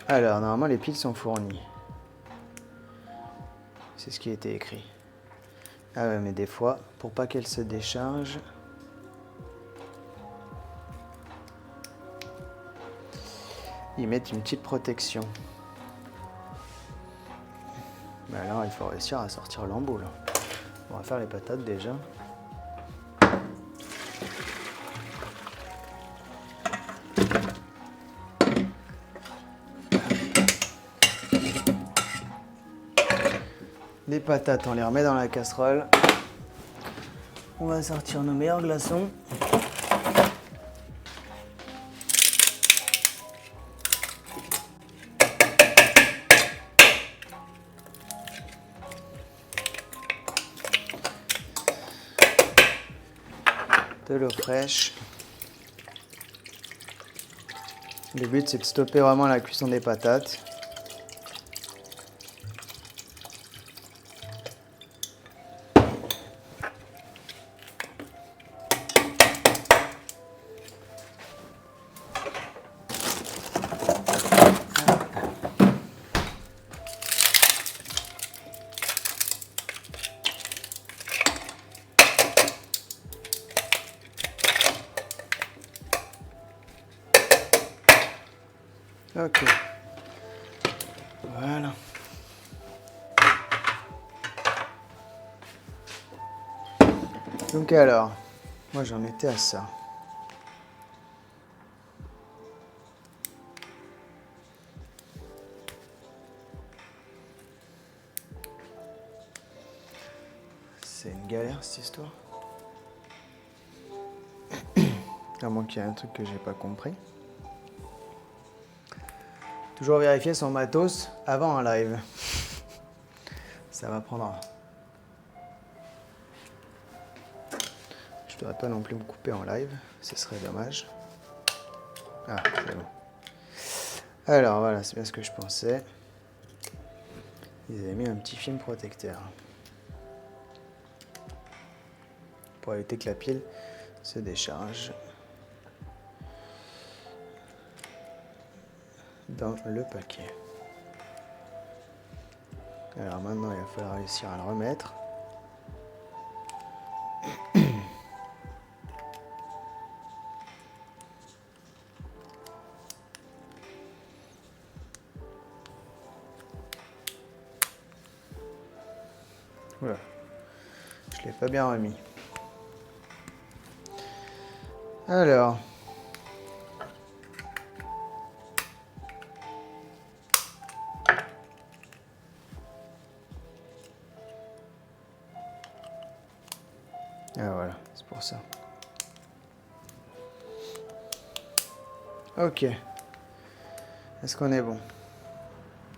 Alors, normalement, les piles sont fournies. C'est ce qui a été écrit. Ah ouais, mais des fois, pour pas qu'elle se décharge, ils mettent une petite protection. Mais alors, il faut réussir à sortir l'embout là. On va faire les patates déjà. Les patates, on les remet dans la casserole. On va sortir nos meilleurs glaçons. De l'eau fraîche. Le but, c'est de stopper vraiment la cuisson des patates. Ok. Voilà. Donc alors, moi j'en étais à ça. C'est une galère cette histoire. À moins qu'il y ait un truc que j'ai pas compris. Toujours vérifier son matos avant un live. Ça va prendre. Je ne devrais pas non plus me couper en live, ce serait dommage. Ah, c'est bon. Alors voilà, c'est bien ce que je pensais. Ils avaient mis un petit film protecteur. Pour éviter que la pile se décharge dans le paquet. Alors maintenant, il va falloir réussir à le remettre. Voilà. Je ne l'ai pas bien remis. Alors. Ah voilà, c'est pour ça. Ok. Est-ce qu'on est bon?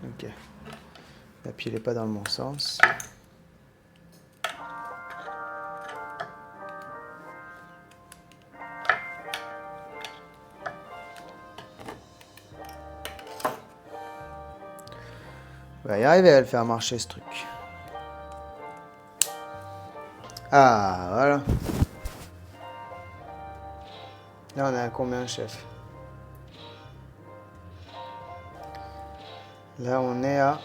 Ok. La pile n'est pas dans le bon sens. On va y arriver à le faire marcher ce truc. Ah, voilà. Là, on est à combien, chef? Là, on est à...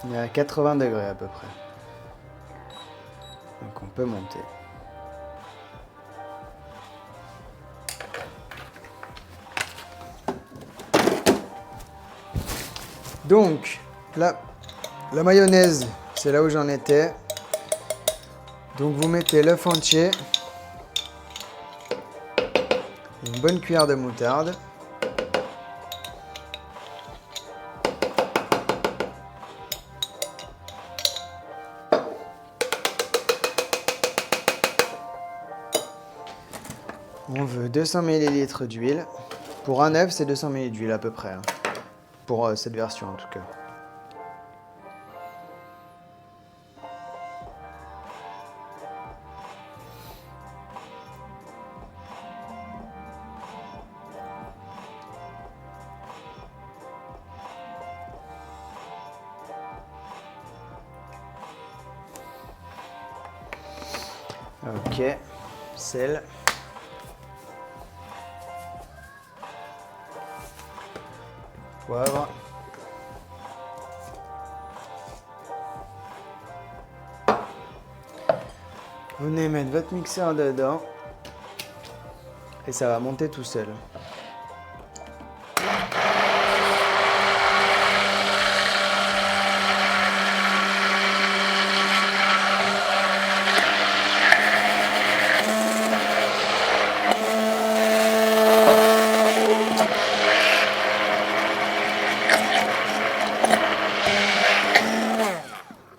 On est à 80 degrés à peu près. Donc on peut monter. Donc, la mayonnaise, c'est là où j'en étais. Donc vous mettez l'œuf entier, une bonne cuillère de moutarde, on veut 200 ml d'huile. Pour un œuf, c'est 200 ml d'huile à peu près, hein. Pour cette version en tout cas. Ok, sel. Poivre. Vous venez mettre votre mixeur dedans et ça va monter tout seul.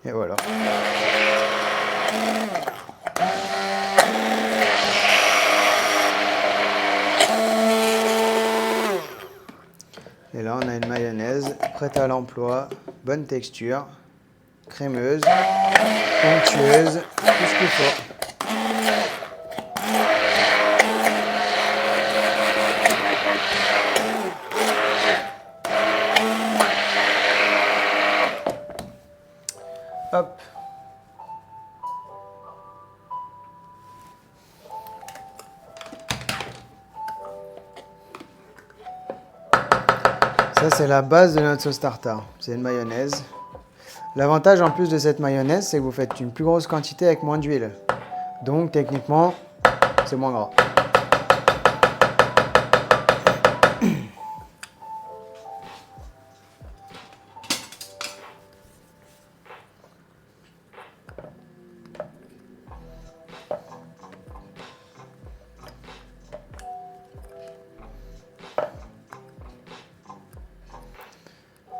Et voilà. Et là, on a une mayonnaise prête à l'emploi, bonne texture, crémeuse, onctueuse, tout ce qu'il faut. Hop. Ça, c'est la base de notre sauce tartare. C'est une mayonnaise. L'avantage en plus de cette mayonnaise, c'est que vous faites une plus grosse quantité avec moins d'huile. Donc, techniquement, c'est moins gras.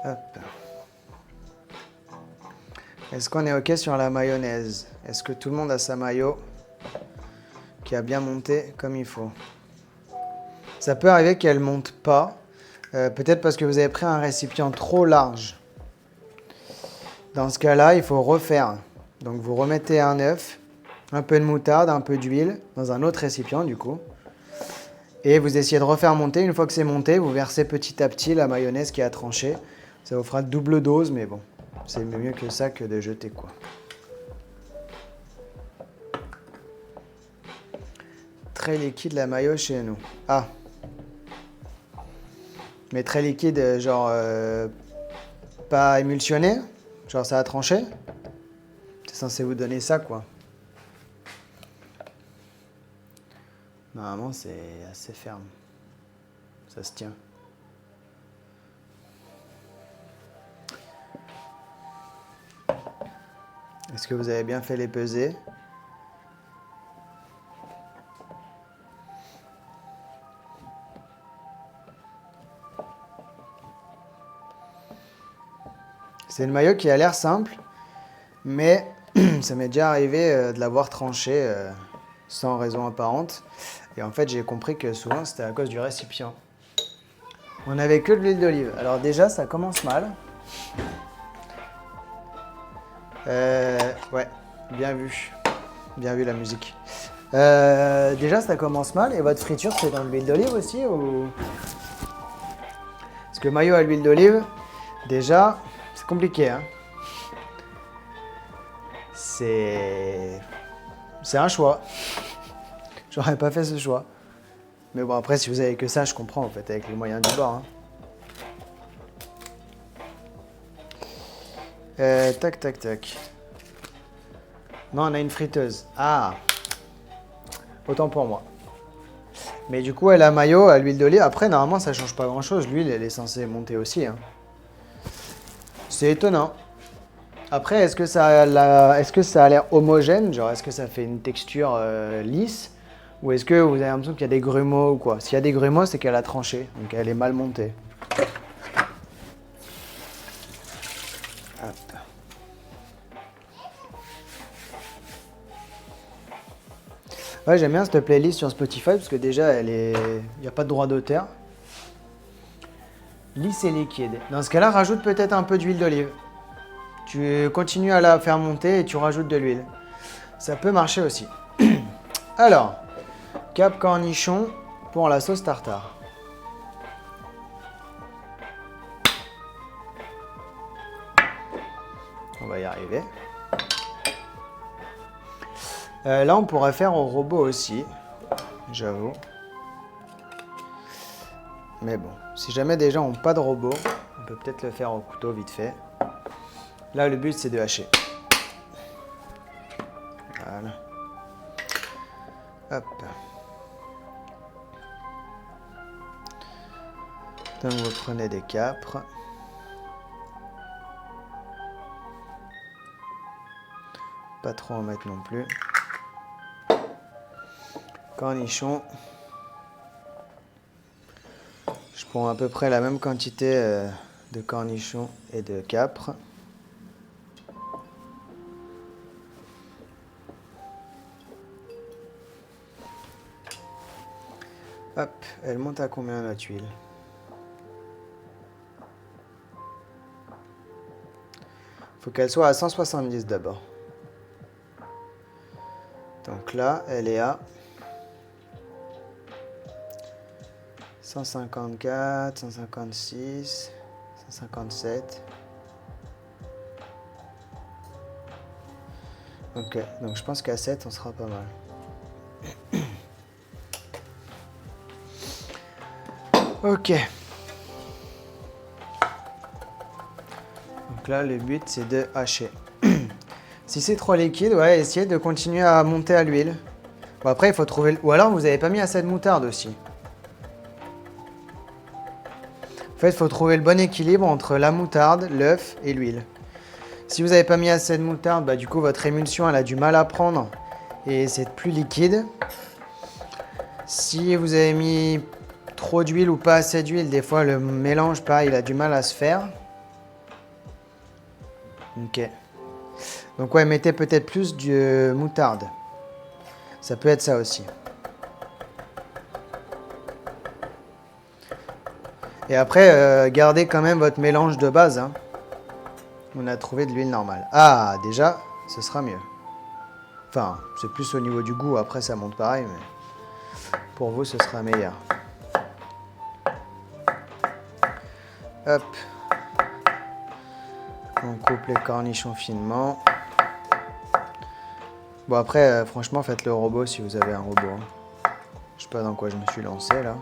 Hop. Est-ce qu'on est OK sur la mayonnaise? Est-ce que tout le monde a sa mayo qui a bien monté comme il faut? Ça peut arriver qu'elle ne monte pas, peut-être parce que vous avez pris un récipient trop large. Dans ce cas-là, il faut refaire. Donc vous remettez un œuf, un peu de moutarde, un peu d'huile dans un autre récipient du coup. Et vous essayez de refaire monter. Une fois que c'est monté, vous versez petit à petit la mayonnaise qui a tranché. Ça vous fera double dose, mais bon, c'est mieux que ça que de jeter quoi. Très liquide la mayo chez nous. Ah. Mais très liquide, genre pas émulsionné, genre ça a tranché. C'est censé vous donner ça quoi. Normalement c'est assez ferme. Ça se tient. Est-ce que vous avez bien fait les pesées? C'est une mayo qui a l'air simple, mais ça m'est déjà arrivé de l'avoir tranchée sans raison apparente. Et en fait, j'ai compris que souvent, c'était à cause du récipient. On n'avait que de l'huile d'olive. Alors déjà, ça commence mal. Ouais, bien vu. Bien vu la musique. Déjà, ça commence mal. Et votre friture, c'est dans l'huile d'olive aussi ou... Parce que mayo à l'huile d'olive, déjà, c'est compliqué. Hein. C'est un choix. J'aurais pas fait ce choix. Mais bon, après, si vous avez que ça, je comprends en fait, avec les moyens du bord. Hein. Tac, tac, tac. Non, on a une friteuse. Ah, autant pour moi. Mais du coup, elle a mayo à l'huile d'olive. Après, normalement, ça change pas grand-chose. L'huile, elle est censée monter aussi. Hein. C'est étonnant. Après, est-ce que ça a l'air homogène? Genre, est-ce que ça fait une texture lisse? Ou est-ce que vous avez l'impression qu'il y a des grumeaux ou quoi? S'il y a des grumeaux, c'est qu'elle a tranché. Donc, elle est mal montée. Hop. Ouais, j'aime bien cette playlist sur Spotify parce que déjà, il n'y a pas de droit d'auteur. Lisse et liquide. Dans ce cas-là, rajoute peut-être un peu d'huile d'olive. Tu continues à la faire monter et tu rajoutes de l'huile. Ça peut marcher aussi. Alors, cap cornichon pour la sauce tartare. On va y arriver. Là, on pourrait faire au robot aussi, j'avoue. Mais bon, si jamais des gens n'ont pas de robot, on peut peut-être le faire au couteau vite fait. Là, le but, c'est de hacher. Voilà. Hop. Donc, vous prenez des capres. Pas trop en mettre non plus. Cornichons. Je prends à peu près la même quantité de cornichons et de capres. Hop, elle monte à combien notre huile? Faut qu'elle soit à 170 d'abord. Donc là, elle est à 154, 156, 157. Ok, donc je pense qu'à 7, on sera pas mal. Ok. Donc là, le but, c'est de hacher. Si c'est trop liquide, ouais, essayez de continuer à monter à l'huile. Bon, après, il faut trouver... Ou alors, vous n'avez pas mis assez de moutarde aussi. En fait, il faut trouver le bon équilibre entre la moutarde, l'œuf et l'huile. Si vous n'avez pas mis assez de moutarde, bah, du coup, votre émulsion, elle a du mal à prendre et c'est plus liquide. Si vous avez mis trop d'huile ou pas assez d'huile, des fois, le mélange, pareil, il a du mal à se faire. Ok. Donc ouais, mettez peut-être plus de moutarde. Ça peut être ça aussi. Et après, gardez quand même votre mélange de base. Hein. On a trouvé de l'huile normale. Ah, déjà, ce sera mieux. Enfin, c'est plus au niveau du goût. Après, ça monte pareil, mais pour vous, ce sera meilleur. Hop. On coupe les cornichons finement. Bon, après, franchement, faites le robot si vous avez un robot. Hein. Je sais pas dans quoi je me suis lancé, là.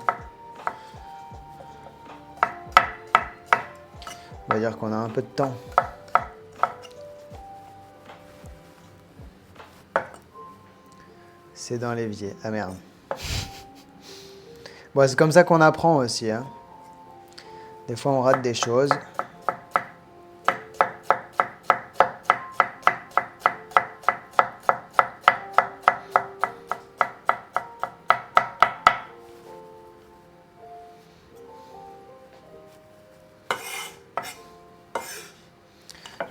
On va dire qu'on a un peu de temps. C'est dans l'évier. Ah merde. Bon, c'est comme ça qu'on apprend aussi. Hein. Des fois, on rate des choses.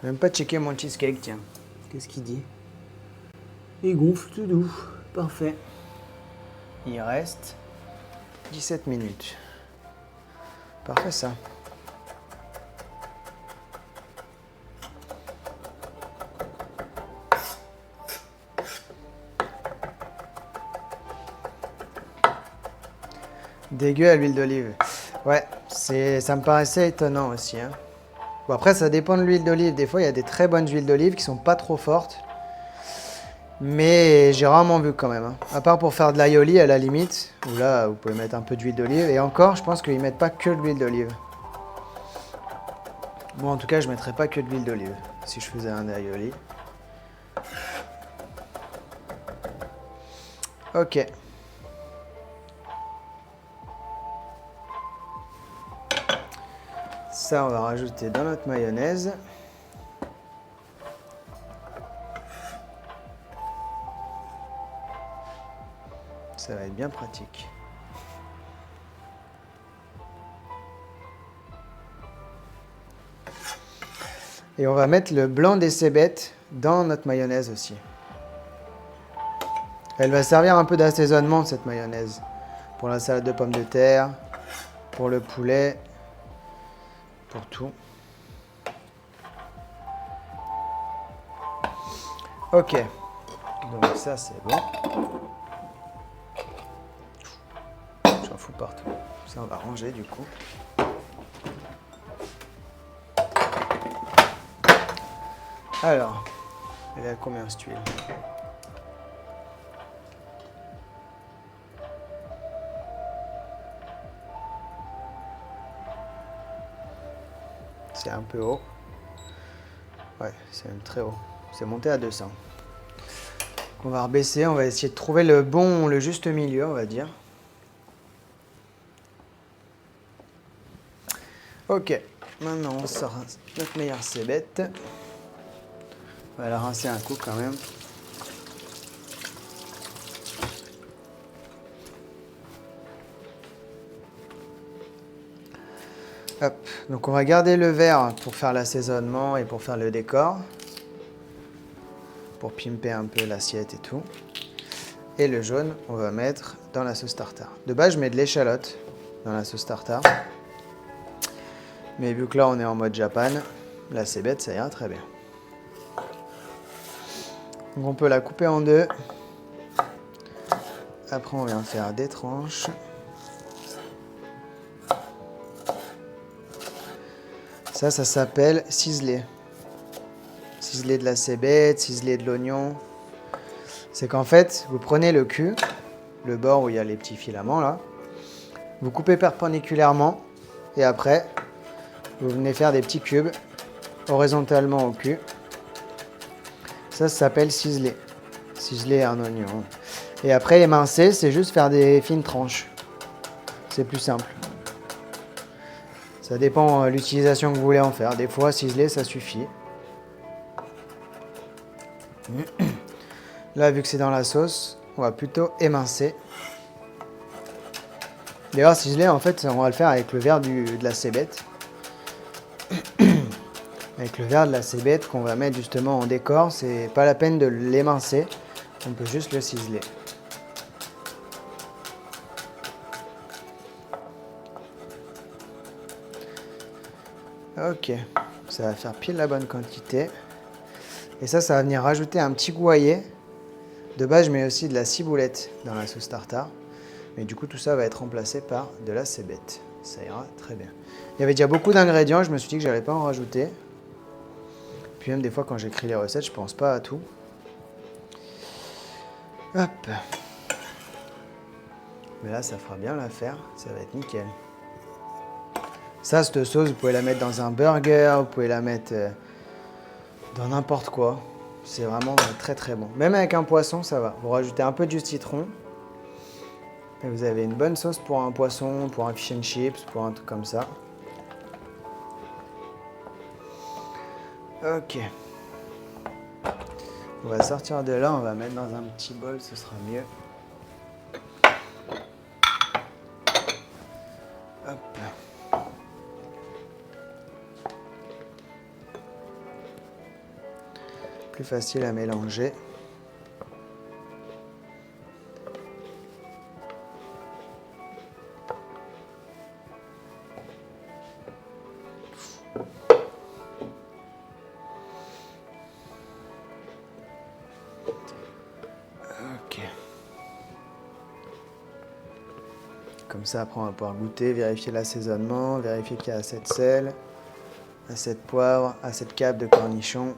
Je vais même pas checker mon cheesecake, tiens. Qu'est-ce qu'il dit? Il gonfle tout doux. Parfait. Il reste 17 minutes. Parfait ça. Dégueu à l'huile d'olive. Ouais, ça me paraissait étonnant aussi. Hein. Bon, après, ça dépend de l'huile d'olive. Des fois, il y a des très bonnes huiles d'olive qui sont pas trop fortes. Mais j'ai rarement vu quand même. Hein. À part pour faire de l'aioli à la limite. Où là, vous pouvez mettre un peu d'huile d'olive. Et encore, je pense qu'ils mettent pas que de l'huile d'olive. Moi, en tout cas, je mettrais pas que de l'huile d'olive. Si je faisais un aioli. Ok. Ça, on va rajouter dans notre mayonnaise. Ça va être bien pratique. Et on va mettre le blanc des cébettes dans notre mayonnaise aussi. Elle va servir un peu d'assaisonnement, cette mayonnaise. Pour la salade de pommes de terre, pour le poulet, pour tout. Ok, donc ça c'est bon. J'en fous partout. Ça on va ranger du coup. Alors, elle est à combien cette huile? C'est un peu haut. Ouais, c'est même très haut. C'est monté à 200. On va rebaisser, on va essayer de trouver le juste milieu, on va dire. Ok, maintenant on sort notre meilleure cébette. On va la rincer un coup quand même. Hop, donc on va garder le vert pour faire l'assaisonnement et pour faire le décor. Pour pimper un peu l'assiette et tout. Et le jaune, on va mettre dans la sauce tartare. De base, je mets de l'échalote dans la sauce tartare. Mais vu que là, on est en mode Japan, la cébette, ça ira très bien. Donc on peut la couper en deux. Après, on vient faire des tranches. Ça s'appelle ciseler. Ciseler de la cébette, ciseler de l'oignon. C'est qu'en fait, vous prenez le cul, le bord où il y a les petits filaments là, vous coupez perpendiculairement et après, vous venez faire des petits cubes horizontalement au cul. Ça s'appelle ciseler. Ciseler un oignon. Et après, émincer, c'est juste faire des fines tranches. C'est plus simple. Ça dépend de l'utilisation que vous voulez en faire. Des fois, ciseler, ça suffit. Là, vu que c'est dans la sauce, on va plutôt émincer. D'ailleurs, ciseler, en fait, on va le faire avec le verre de la cébette. Avec le verre de la cébette qu'on va mettre justement en décor, c'est pas la peine de l'émincer. On peut juste le ciseler. Ok, ça va faire pile la bonne quantité. Et ça va venir rajouter un petit goût-aillé. De base, je mets aussi de la ciboulette dans la sauce tartare. Mais du coup, tout ça va être remplacé par de la cébette. Ça ira très bien. Il y avait déjà beaucoup d'ingrédients, je me suis dit que j'allais pas en rajouter. Puis même des fois, quand j'écris les recettes, je pense pas à tout. Hop. Mais là, ça fera bien l'affaire. Ça va être nickel. Ça, cette sauce, vous pouvez la mettre dans un burger, vous pouvez la mettre dans n'importe quoi. C'est vraiment très très bon. Même avec un poisson, ça va. Vous rajoutez un peu de jus de citron. Et vous avez une bonne sauce pour un poisson, pour un fish and chips, pour un truc comme ça. Ok. On va sortir de là, on va mettre dans un petit bol, ce sera mieux. Hop. Plus facile à mélanger. Ok. Comme ça, après, on va pouvoir goûter, vérifier l'assaisonnement, vérifier qu'il y a assez de sel, assez de poivre, assez de câble de cornichon.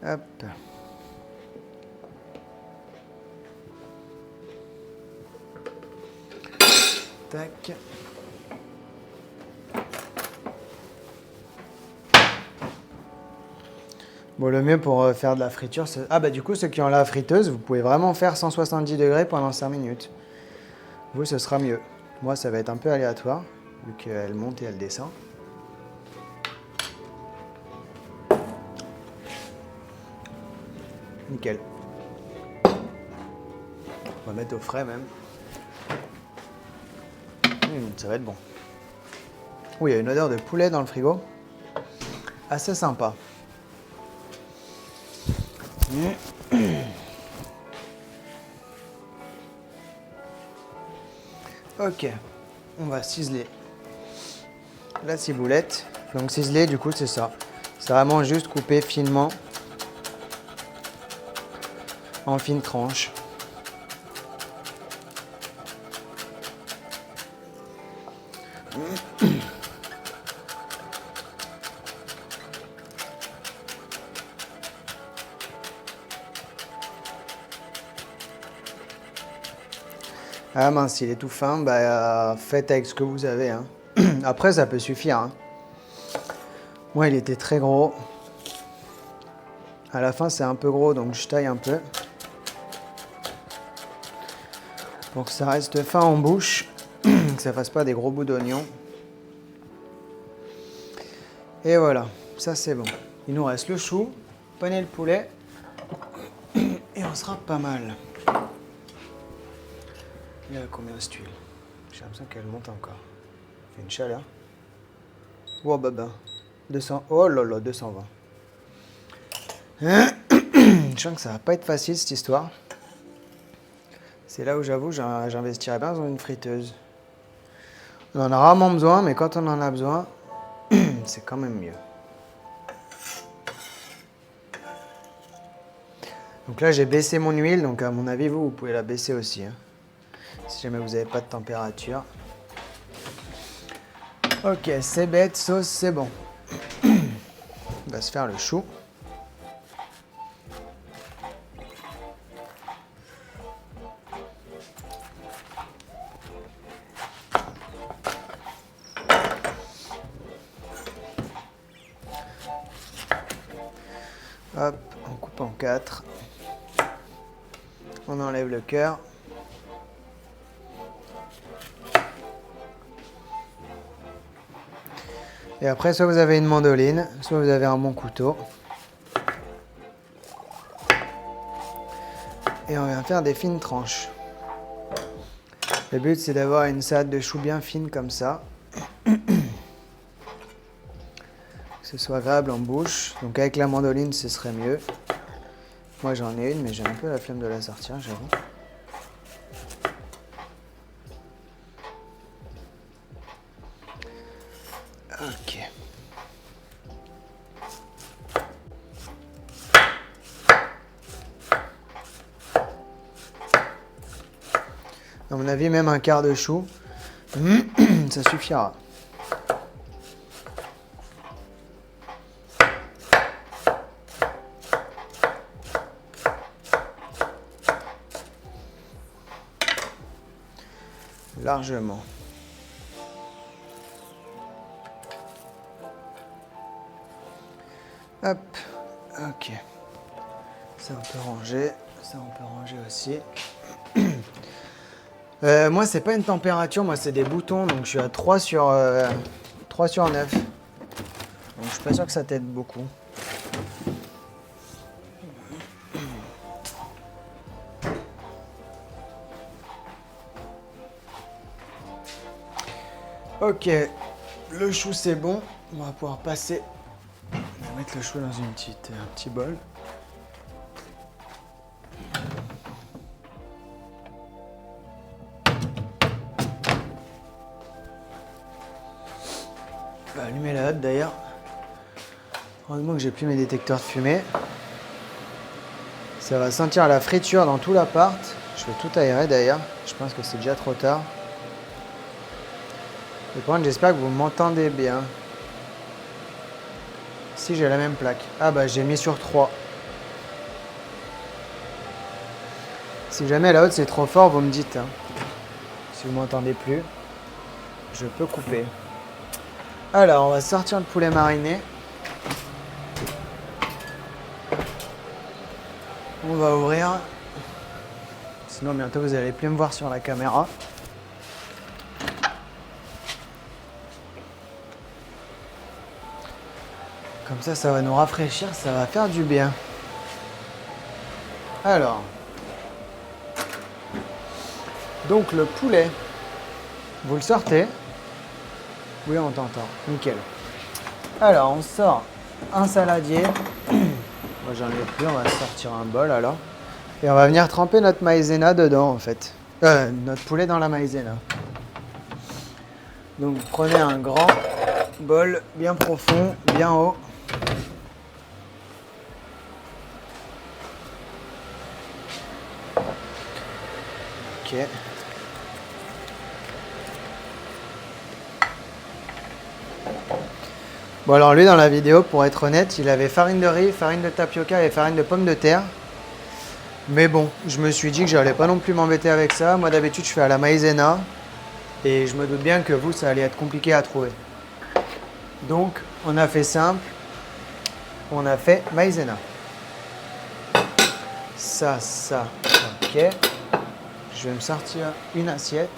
Hop. Tac. Bon, le mieux pour faire de la friture, c'est... Ah bah du coup, ceux qui ont la friteuse, vous pouvez vraiment faire 170 degrés pendant 5 minutes. Vous, ce sera mieux. Moi, ça va être un peu aléatoire, vu qu'elle monte et elle descend. Nickel. On va mettre au frais même. Ça va être bon. Oh, il y a une odeur de poulet dans le frigo. Assez sympa. Ok, on va ciseler la ciboulette. Donc ciseler, du coup, c'est ça. C'est vraiment juste couper finement en fines tranches. Ah mince, il est tout fin, bah faites avec ce que vous avez. Hein. Après, ça peut suffire. Hein. Moi, il était très gros. À la fin, c'est un peu gros, donc je taille un peu. Pour que ça reste fin en bouche, que ça fasse pas des gros bouts d'oignon. Et voilà, ça c'est bon. Il nous reste le chou, paner le poulet, et on sera pas mal. Il y a combien cette huile? J'ai l'impression qu'elle monte encore. Il fait une chaleur. Oh baba, 200, oh là là, 220. Je sens que ça va pas être facile cette histoire. C'est là où j'avoue, j'investirais bien dans une friteuse. On en a rarement besoin, mais quand on en a besoin, c'est quand même mieux. Donc là, j'ai baissé mon huile, donc à mon avis, vous pouvez la baisser aussi. Hein, si jamais vous n'avez pas de température. Ok, c'est bête, sauce, c'est bon. On va se faire le chou. Hop, on coupe en 4. On enlève le cœur. Et après, soit vous avez une mandoline, soit vous avez un bon couteau. Et on vient faire des fines tranches. Le but, c'est d'avoir une salade de choux bien fine comme ça. Que ce soit agréable en bouche. Donc avec la mandoline, ce serait mieux. Moi, j'en ai une, mais j'ai un peu la flemme de la sortir, j'avoue. Ok. À mon avis, même un quart de chou, ça suffira. Largement. Hop, ok. Ça on peut ranger, ça on peut ranger aussi. Moi c'est pas une température, moi c'est des boutons, donc je suis à 3 sur 9. Donc je suis pas sûr que ça t'aide beaucoup. Ok, le chou c'est bon, on va pouvoir passer. On va mettre le chou dans un petit bol. On va allumer la hotte d'ailleurs. Heureusement que j'ai plus mes détecteurs de fumée. Ça va sentir la friture dans tout l'appart. Je vais tout aérer d'ailleurs. Je pense que c'est déjà trop tard. Et par contre, j'espère que vous m'entendez bien. Si j'ai la même plaque. Ah bah j'ai mis sur 3. Si jamais la haute c'est trop fort, vous me dites. Hein. Si vous m'entendez plus, je peux couper. Alors, on va sortir le poulet mariné. On va ouvrir. Sinon, bientôt, vous n'allez plus me voir sur la caméra. Comme ça va nous rafraîchir, ça va faire du bien. Alors. Donc, le poulet. Vous le sortez. Oui, on t'entend. Nickel. Alors, on sort un saladier. Moi, j'en ai plus. On va sortir un bol, alors. Et on va venir tremper notre maïzena dedans, en fait. Notre poulet dans la maïzena. Donc, prenez un grand bol bien profond, bien haut. Ok. Bon alors lui dans la vidéo, pour être honnête, il avait farine de riz, farine de tapioca et farine de pommes de terre. Mais bon, je me suis dit que j'allais pas non plus m'embêter avec ça. Moi d'habitude je fais à la maïzena. Et je me doute bien que vous, ça allait être compliqué à trouver. Donc, on a fait simple. On a fait maïzena. Ça, ok. Je vais me sortir une assiette.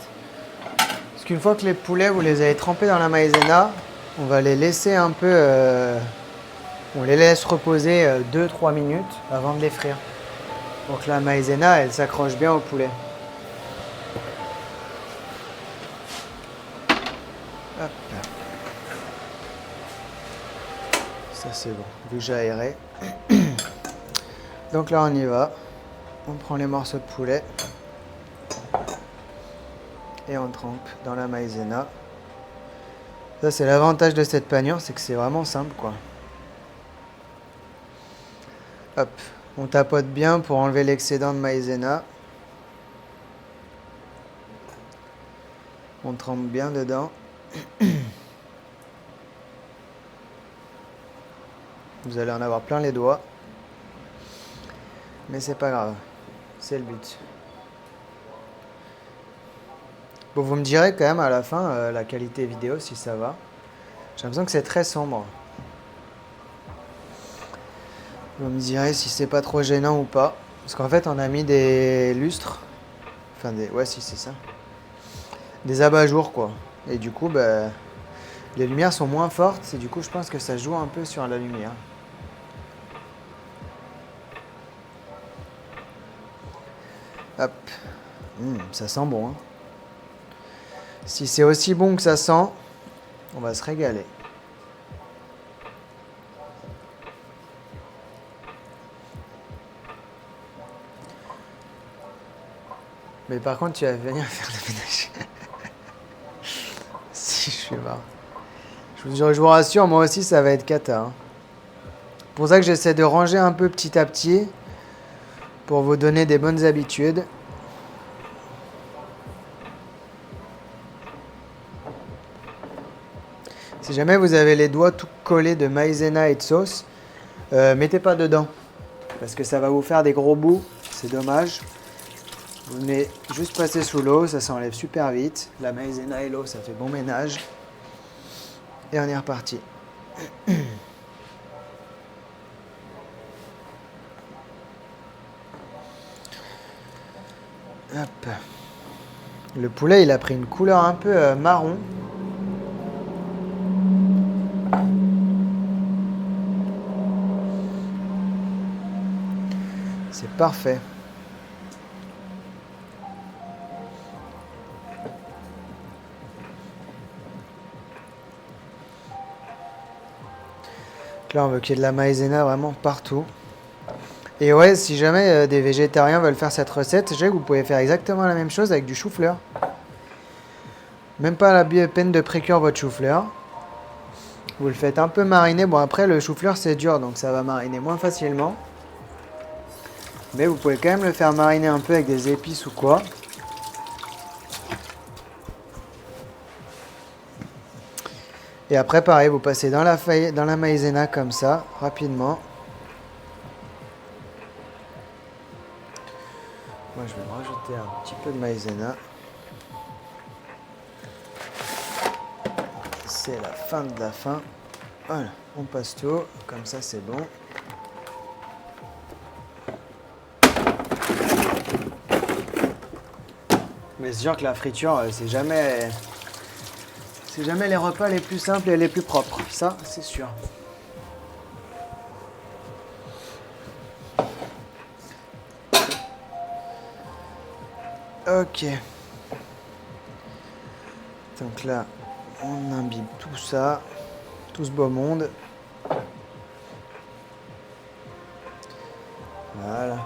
Parce qu'une fois que les poulets, vous les avez trempés dans la maïzena, on va les laisser un peu... on les laisse reposer 2-3 minutes avant de les frire. Donc la maïzena, elle s'accroche bien au poulet. Hop. Ça c'est bon, vu que j'ai aéré. Donc là on y va. On prend les morceaux de poulet. Et on trempe dans la maïzena. Ça c'est l'avantage de cette panure, c'est que c'est vraiment simple quoi. Hop, on tapote bien pour enlever l'excédent de maïzena. On trempe bien dedans. Vous allez en avoir plein les doigts. Mais c'est pas grave, c'est le but. Bon, vous me direz quand même à la fin la qualité vidéo si ça va. J'ai l'impression que c'est très sombre. Vous me direz si c'est pas trop gênant ou pas. Parce qu'en fait on a mis des lustres. Enfin des... Ouais si c'est ça. Des abat-jours quoi. Et du coup bah, les lumières sont moins fortes. Et du coup je pense que ça joue un peu sur la lumière. Hop. Ça sent bon. Hein. Si c'est aussi bon que ça sent, on va se régaler. Mais par contre, tu vas venir faire le ménage. Si je suis marre. Je vous rassure, moi aussi, ça va être cata. Hein. C'est pour ça que j'essaie de ranger un peu petit à petit pour vous donner des bonnes habitudes. Si jamais vous avez les doigts tout collés de maïzena et de sauce, mettez pas dedans. Parce que ça va vous faire des gros bouts. C'est dommage. Vous venez juste passer sous l'eau, ça s'enlève super vite. La maïzena et l'eau, ça fait bon ménage. Et on est reparti. Hop. Le poulet, il a pris une couleur un peu marron. C'est parfait. Là, on veut qu'il y ait de la maïzena vraiment partout. Et ouais, si jamais des végétariens veulent faire cette recette, je sais que vous pouvez faire exactement la même chose avec du chou-fleur. Même pas la peine de précuire votre chou-fleur. Vous le faites un peu mariner. Bon, après, le chou-fleur, c'est dur, donc ça va mariner moins facilement. Mais vous pouvez quand même le faire mariner un peu avec des épices ou quoi. Et après, pareil, vous passez dans la maïzena comme ça, rapidement. Moi, je vais me rajouter un petit peu de maïzena. C'est la fin de la fin. Voilà, on passe tout. Comme ça, c'est bon. Mais c'est sûr que la friture, c'est jamais les repas les plus simples et les plus propres. Ça, c'est sûr. Ok. Donc là, on imbibe tout ça, tout ce beau monde. Voilà.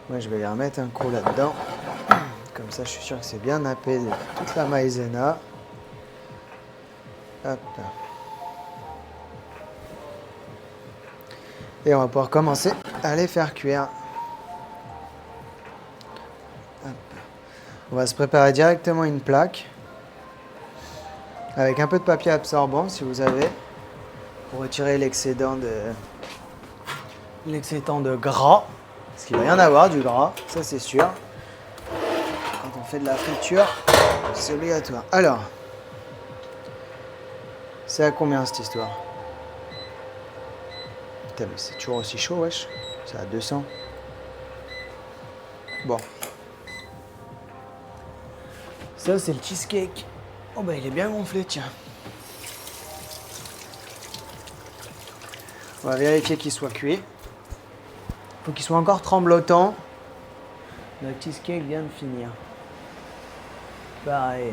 Moi, je vais les remettre un coup là-dedans. Comme ça, je suis sûr que c'est bien nappé de toute la maïzena. Hop. Et on va pouvoir commencer à les faire cuire. Hop. On va se préparer directement une plaque. Avec un peu de papier absorbant, si vous avez. Pour retirer l'excédent l'excédent de gras, parce qu'il va y en avoir du gras, ça c'est sûr. Quand on fait de la friture, c'est obligatoire. Alors, c'est à combien cette histoire? Putain, mais c'est toujours aussi chaud, wesh. C'est à 200. Bon. Ça, c'est le cheesecake. Oh, bah, il est bien gonflé, tiens. On va vérifier qu'il soit cuit. Faut qu'il soit encore tremblotant. Le cheesecake vient de finir. Pareil.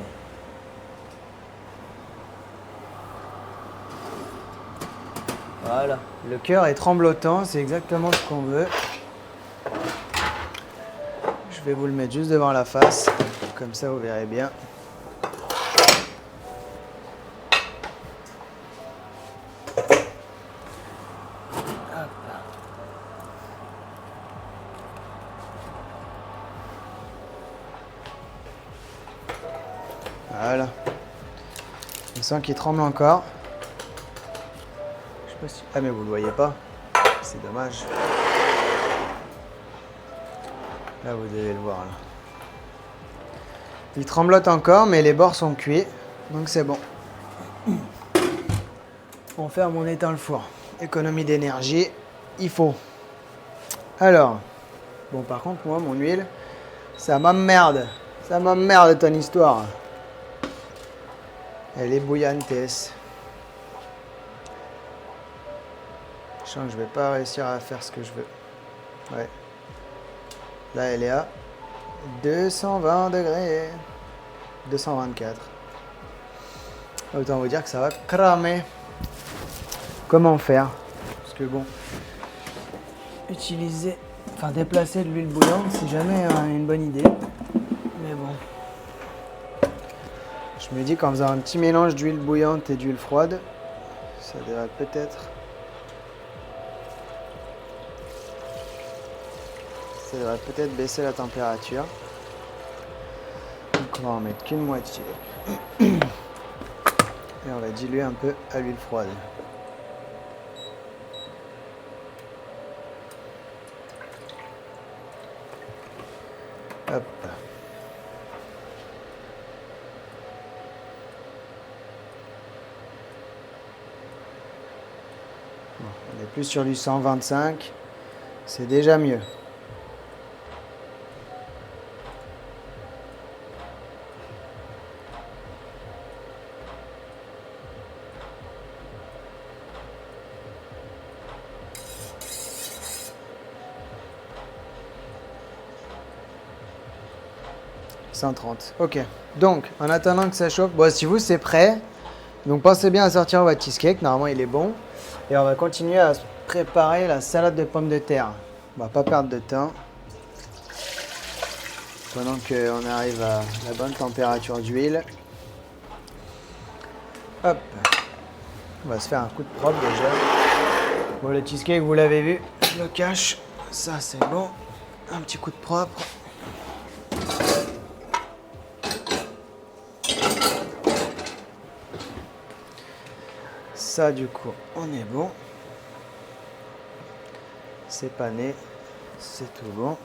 Voilà. Le cœur est tremblotant, c'est exactement ce qu'on veut. Je vais vous le mettre juste devant la face. Comme ça, vous verrez bien. Voilà. On sent qu'il tremble encore. Je sais pas si... Ah mais vous le voyez pas. C'est dommage. Là vous devez le voir là. Il tremblote encore mais les bords sont cuits. Donc c'est bon. On ferme, on éteint le four. Économie d'énergie, il faut. Alors. Bon par contre moi mon huile, ça m'emmerde. Ça m'emmerde ton histoire. Elle est bouillante. Je sens que je vais pas réussir à faire ce que je veux. Ouais. Là, elle est à 220 degrés. 224. Autant vous dire que ça va cramer. Comment faire? Parce que bon, déplacer de l'huile bouillante, c'est jamais une bonne idée. Mais bon. Je me dis qu'en faisant un petit mélange d'huile bouillante et d'huile froide, ça devrait peut-être baisser la température. Donc on va en mettre qu'une moitié. Et on va diluer un peu à l'huile froide. Hop. On est plus sur du 125, c'est déjà mieux. « 130. Ok. Donc, en attendant que ça chauffe, bon, si vous c'est prêt, donc pensez bien à sortir votre cheesecake. Normalement, il est bon. Et on va continuer à préparer la salade de pommes de terre. On va pas perdre de temps. Pendant qu'on arrive à la bonne température d'huile. Hop. On va se faire un coup de propre déjà. Bon, le cheesecake, vous l'avez vu. Je le cache. Ça, c'est bon. Un petit coup de propre. Ça, du coup, on est bon. C'est pané. C'est tout bon.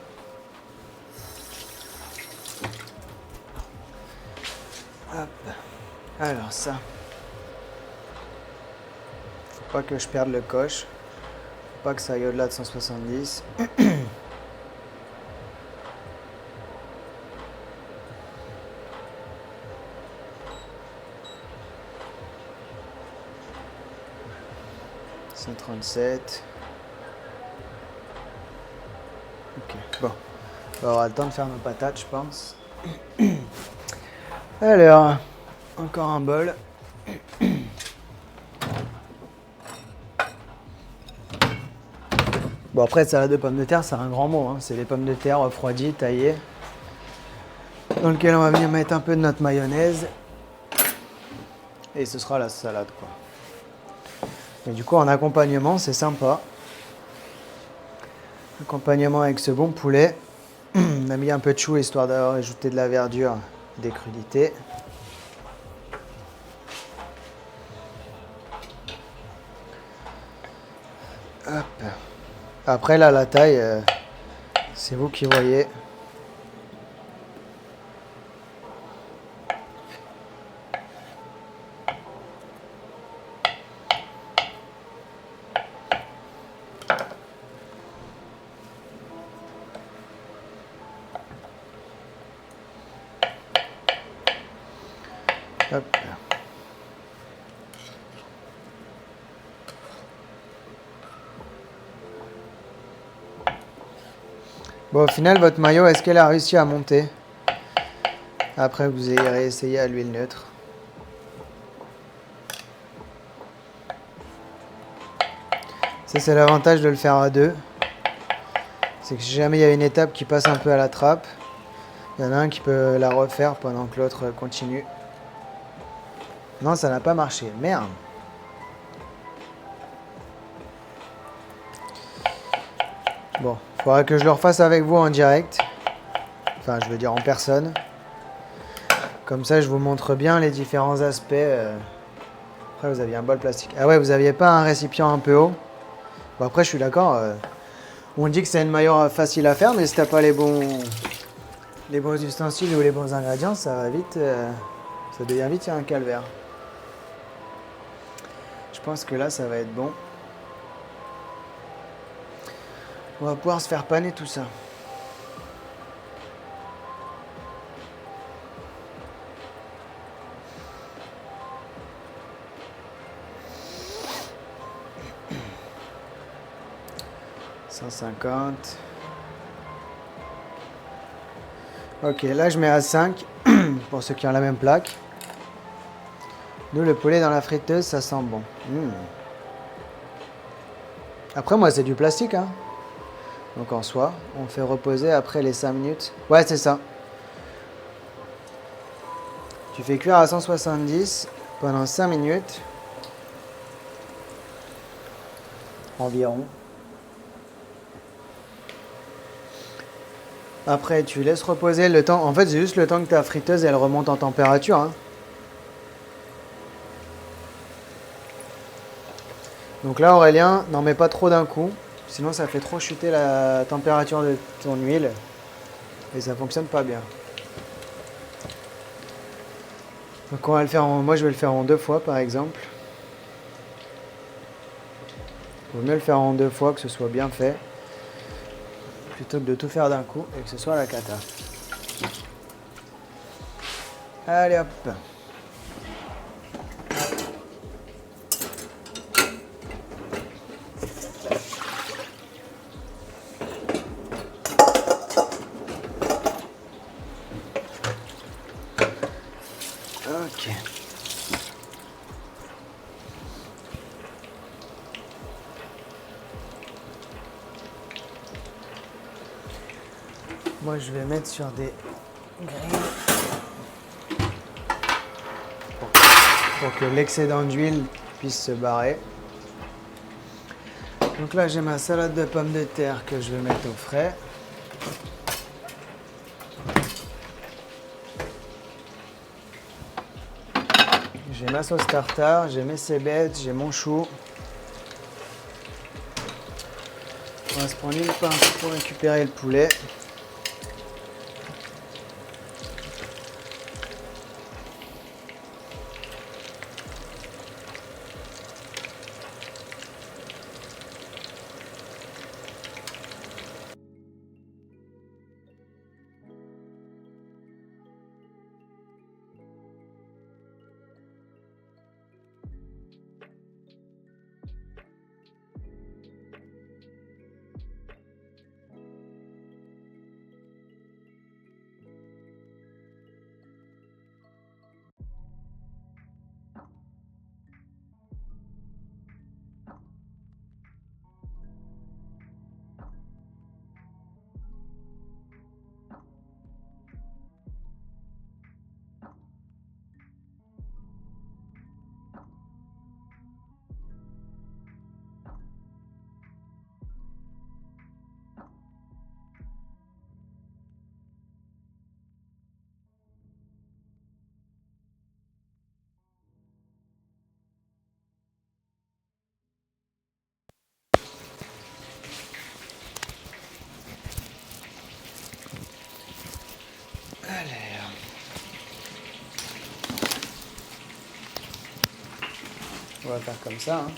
Hop. Alors ça. Faut pas que je perde le coche. Faut pas que ça aille au-delà de 170. $137. Ok, bon. On aura le temps de faire nos patates, je pense. Alors, encore un bol. Bon, après, salade de pommes de terre, c'est un grand mot. Hein. C'est les pommes de terre refroidies, taillées, dans lequel on va venir mettre un peu de notre mayonnaise. Et ce sera la salade, quoi. Et du coup, en accompagnement, c'est sympa. Accompagnement avec ce bon poulet. On a mis un peu de chou histoire d'avoir ajouté de la verdure, des crudités. Hop. Après là, la taille, c'est vous qui voyez. Hop. Bon, au final, votre maillot, est-ce qu'elle a réussi à monter après que vous ayez réessayé à l'huile neutre? Ça, c'est l'avantage de le faire à deux. C'est que si jamais il y a une étape qui passe un peu à la trappe, il y en a un qui peut la refaire pendant que l'autre continue. Non, ça n'a pas marché. Merde. Bon, il faudra que je le refasse avec vous en direct. Enfin, je veux dire en personne. Comme ça, je vous montre bien les différents aspects. Après, vous aviez un bol plastique. Ah ouais, vous aviez pas un récipient un peu haut? Bon, après, je suis d'accord. On dit que c'est une maillot facile à faire, mais si t'as pas les bons ustensiles ou les bons ingrédients, ça va vite. Ça devient vite un calvaire. Je pense que là, ça va être bon. On va pouvoir se faire paner tout ça. « 150. Ok, là je mets à 5 pour ceux qui ont la même plaque. Nous, le poulet dans la friteuse, ça sent bon. Après, moi, c'est du plastique, hein. Donc en soi, on fait reposer après les 5 minutes. Ouais, c'est ça. Tu fais cuire à 170 pendant 5 minutes. Environ. Après, tu laisses reposer le temps. En fait, c'est juste le temps que ta friteuse, elle remonte en température, hein. Donc là, Aurélien, n'en mets pas trop d'un coup. Sinon, ça fait trop chuter la température de ton huile. Et ça fonctionne pas bien. Donc on va le faire moi je vais le faire en 2 fois par exemple. Il vaut mieux le faire en 2 fois, que ce soit bien fait, plutôt que de tout faire d'un coup et que ce soit la cata. Allez hop. Ok. Moi je vais mettre sur des grilles pour que l'excédent d'huile puisse se barrer. Donc là j'ai ma salade de pommes de terre que je vais mettre au frais. J'ai ma sauce tartare, j'ai mes cébettes, j'ai mon chou. On va se prendre une pince pour récupérer le poulet. Allez. On va faire comme ça. Hein.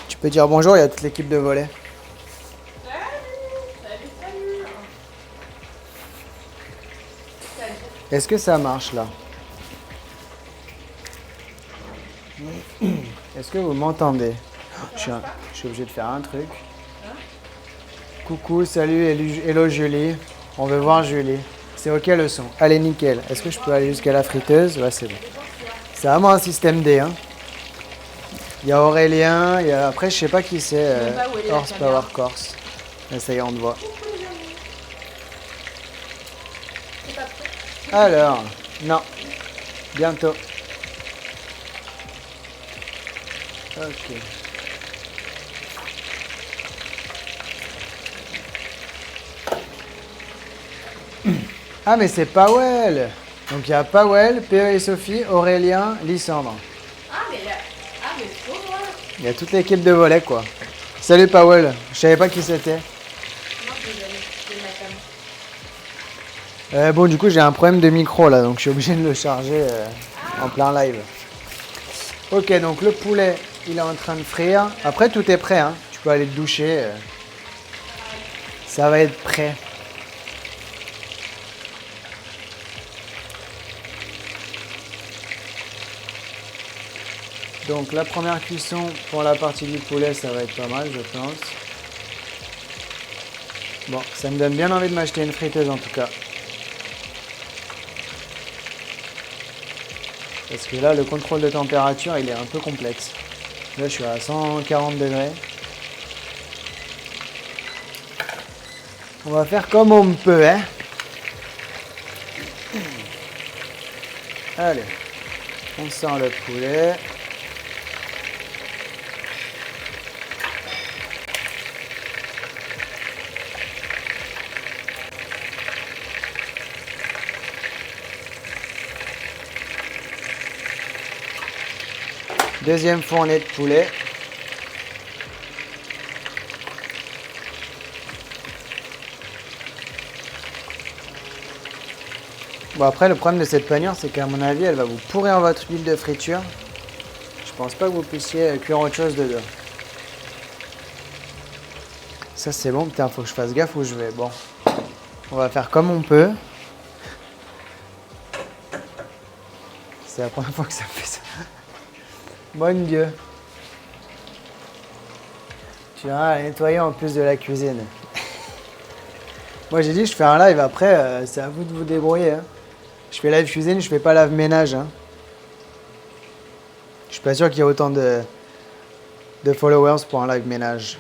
Tu peux dire bonjour, il y a toute l'équipe de volley. Salut. Est-ce que ça marche là? Est-ce que vous m'entendez? Je suis obligé de faire un truc. Coucou, salut, hello Julie. On veut voir Julie. C'est ok le son. Allez, nickel. Est-ce que je peux aller jusqu'à la friteuse? Ouais, c'est bon. C'est vraiment un système D. Hein. Il y a Aurélien, il y a... après je sais pas qui c'est. Horsepower Corse. Mais ça y est, on te voit. Alors, non. Bientôt. Ok. Ah mais c'est Powell. Donc il y a Powell, PE et Sophie, Aurélien, Lysandre. Mais trop loin. Il y a toute l'équipe de volley quoi. Salut Powell, je savais pas qui c'était. Non, je Bon du coup j'ai un problème de micro là, donc je suis obligé de le charger en plein live. Ok, donc le poulet il est en train de frire. Après tout est prêt, hein. Tu peux aller te doucher. Ça va être prêt. Donc la première cuisson pour la partie du poulet, ça va être pas mal, je pense. Bon, ça me donne bien envie de m'acheter une friteuse en tout cas. Parce que là, le contrôle de température, il est un peu complexe. Là, je suis à 140 degrés. On va faire comme on peut, hein. Allez, on sort le poulet. Deuxième fournée de poulet. Bon après le problème de cette panure c'est qu'à mon avis elle va vous pourrir votre huile de friture. Je pense pas que vous puissiez cuire autre chose dedans. Ça c'est bon, putain faut que je fasse gaffe où je vais. Bon, on va faire comme on peut. C'est la première fois que ça fait ça. Mon Dieu. Tu vas nettoyer en plus de la cuisine. Moi j'ai dit je fais un live après, c'est à vous de vous débrouiller. Hein. Je fais live cuisine, je fais pas lave ménage. Hein. Je suis pas sûr qu'il y ait autant de followers pour un live ménage.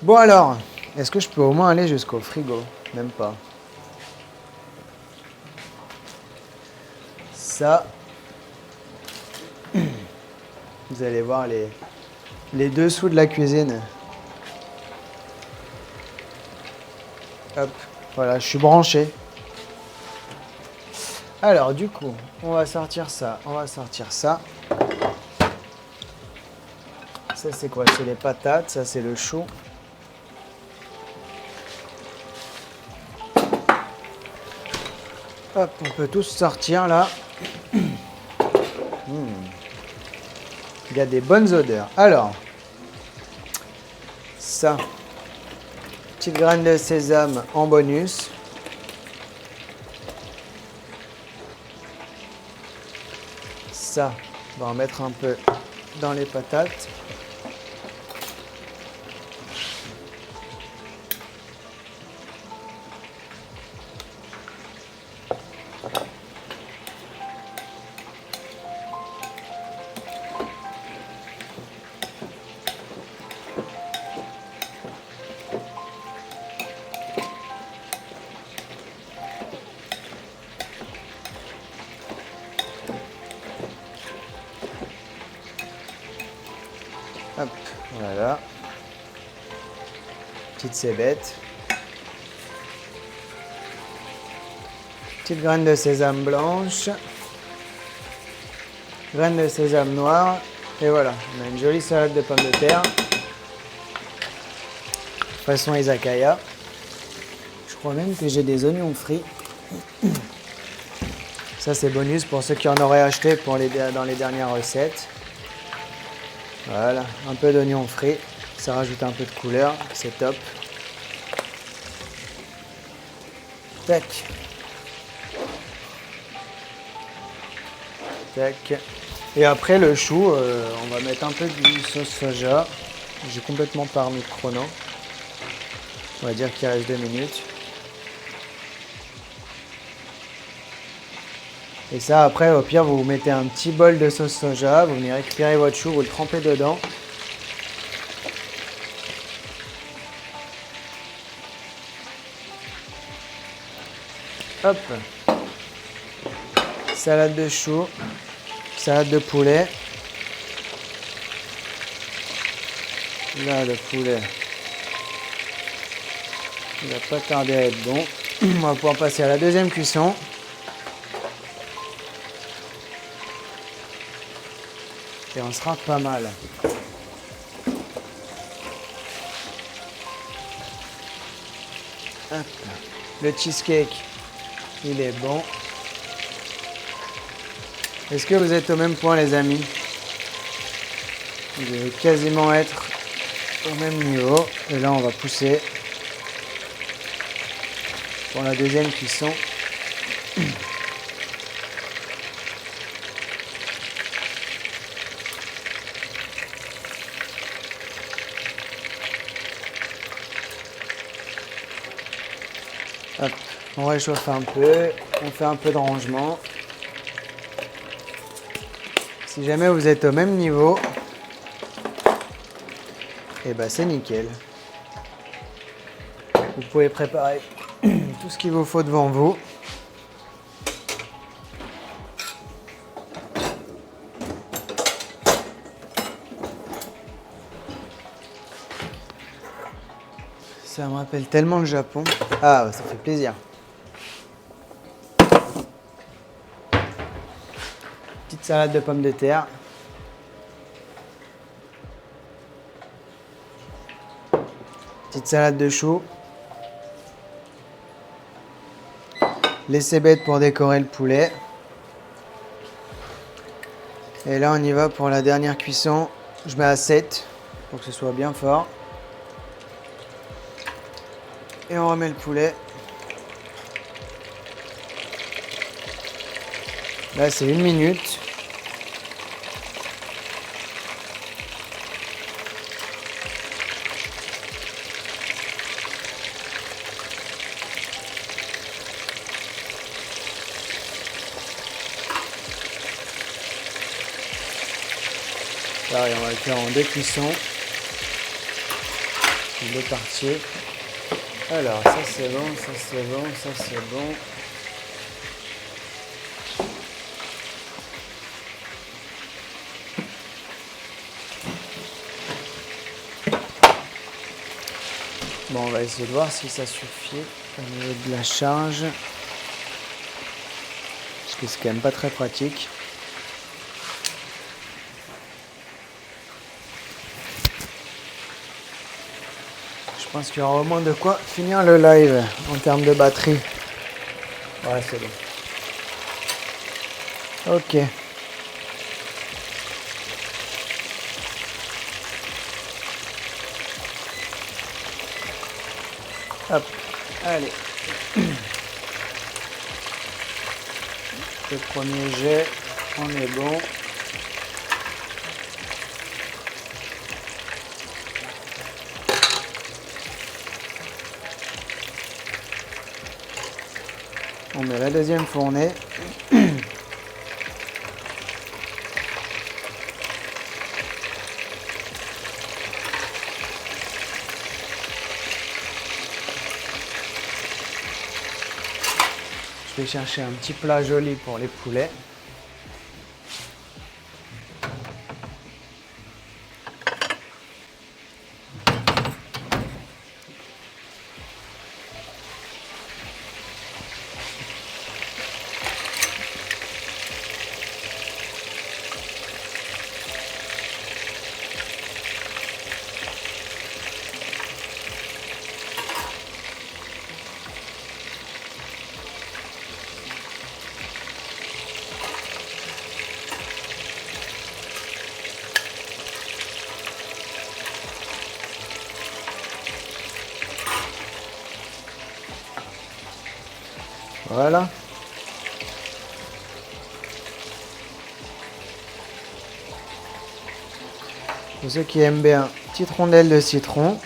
Bon alors, est-ce que je peux au moins aller jusqu'au frigo? Même pas. Ça. Vous allez voir les dessous de la cuisine. Hop, voilà, je suis branché. Alors du coup, on va sortir ça, on va sortir ça. Ça c'est quoi? C'est les patates, ça c'est le chou. Hop, on peut tous sortir là. Il y a des bonnes odeurs. Alors, ça, petite graine de sésame en bonus. Ça, on va en mettre un peu dans les patates. Petite cébette. Petite graine de sésame blanche. Graine de sésame noire. Et voilà, on a une jolie salade de pommes de terre. Façon izakaya. Je crois même que j'ai des oignons frits. Ça c'est bonus pour ceux qui en auraient acheté dans les dernières recettes. Voilà, un peu d'oignons frits. Ça rajoute un peu de couleur, c'est top. Tac. Tac. Et après le chou, on va mettre un peu de sauce soja. J'ai complètement pas remis le chrono. On va dire qu'il reste 2 minutes. Et ça, après, au pire, vous mettez un petit bol de sauce soja, vous venez récupérer votre chou, vous le trempez dedans. Hop. Salade de chou, salade de poulet. Là, le poulet, il va pas tarder à être bon. On va pouvoir passer à la deuxième cuisson. Et on sera pas mal. Hop. Le cheesecake, il est bon. Est-ce que vous êtes au même point, les amis? Vous devez quasiment être au même niveau. Et là, on va pousser pour la deuxième cuisson. Hop. On réchauffe un peu, on fait un peu de rangement. Si jamais vous êtes au même niveau, et ben c'est nickel. Vous pouvez préparer tout ce qu'il vous faut devant vous. Ça me rappelle tellement le Japon. Ah, ça fait plaisir. Petite salade de pommes de terre. Petite salade de chou. Les cébettes pour décorer le poulet. Et là, on y va pour la dernière cuisson. Je mets à 7 pour que ce soit bien fort. Et on remet le poulet. Là, c'est 1 minute. Là, on va le faire en 2 cuissons. 2 parties. Alors, ça c'est bon, ça c'est bon, ça c'est bon. Bon, on va essayer de voir si ça suffit au niveau de la charge. Parce que c'est quand même pas très pratique. Je pense qu'il y aura au moins de quoi finir le live en termes de batterie. Ouais, c'est bon. Ok. Hop, allez. Le premier jet, on est bon. On met la deuxième fournée. Je vais chercher un petit plat joli pour les poulets. Voilà. Pour ceux qui aiment bien, petite rondelle de citron.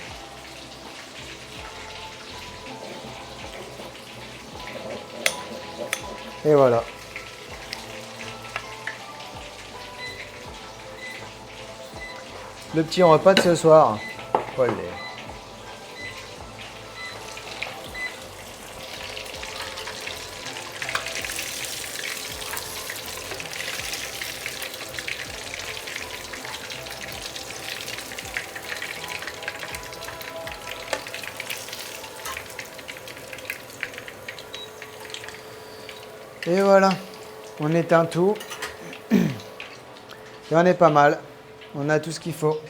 Et voilà. Le petit repas de ce soir. Olé. Et voilà, on éteint tout. Et on est pas mal. On a tout ce qu'il faut.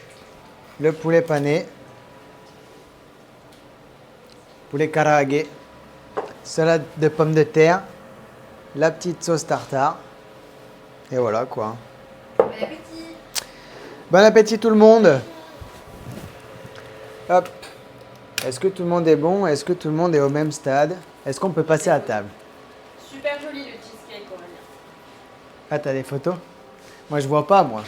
Le poulet pané. Poulet karaage. Salade de pommes de terre. La petite sauce tartare. Et voilà quoi. Bon appétit. Bon appétit tout le monde. Hop. Est-ce que tout le monde est bon? Est-ce que tout le monde est au même stade? Est-ce qu'on peut passer à table? Super joli le cheesecake, on va dire. Ah, t'as des photos? Moi, je vois pas, moi. Moi,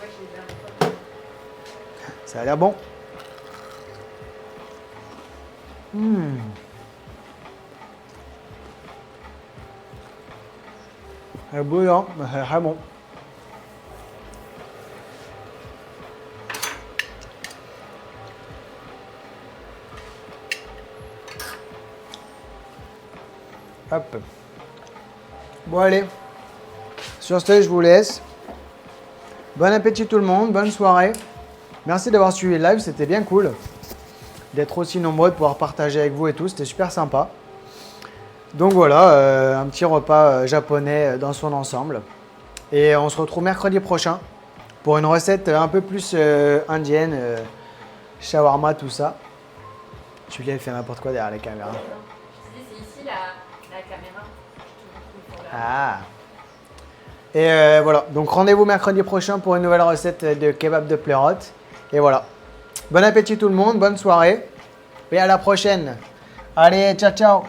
j'ai bien une photo. Ça a l'air bon. C'est bouillant, mais c'est très bon. Hop. Bon, allez. Sur ce, je vous laisse. Bon appétit tout le monde, bonne soirée. Merci d'avoir suivi le live, c'était bien cool d'être aussi nombreux, de pouvoir partager avec vous et tout, c'était super sympa. Donc voilà, un petit repas japonais dans son ensemble. Et on se retrouve mercredi prochain pour une recette un peu plus indienne, shawarma, tout ça. Julie, elle fait n'importe quoi derrière la caméra. Non. Je disais, c'est ici la caméra. Je te retrouve pour la- Ah. Et voilà, donc rendez-vous mercredi prochain pour une nouvelle recette de kebab de pleurote. Et voilà. Bon appétit tout le monde, bonne soirée. Et à la prochaine. Allez, ciao ciao.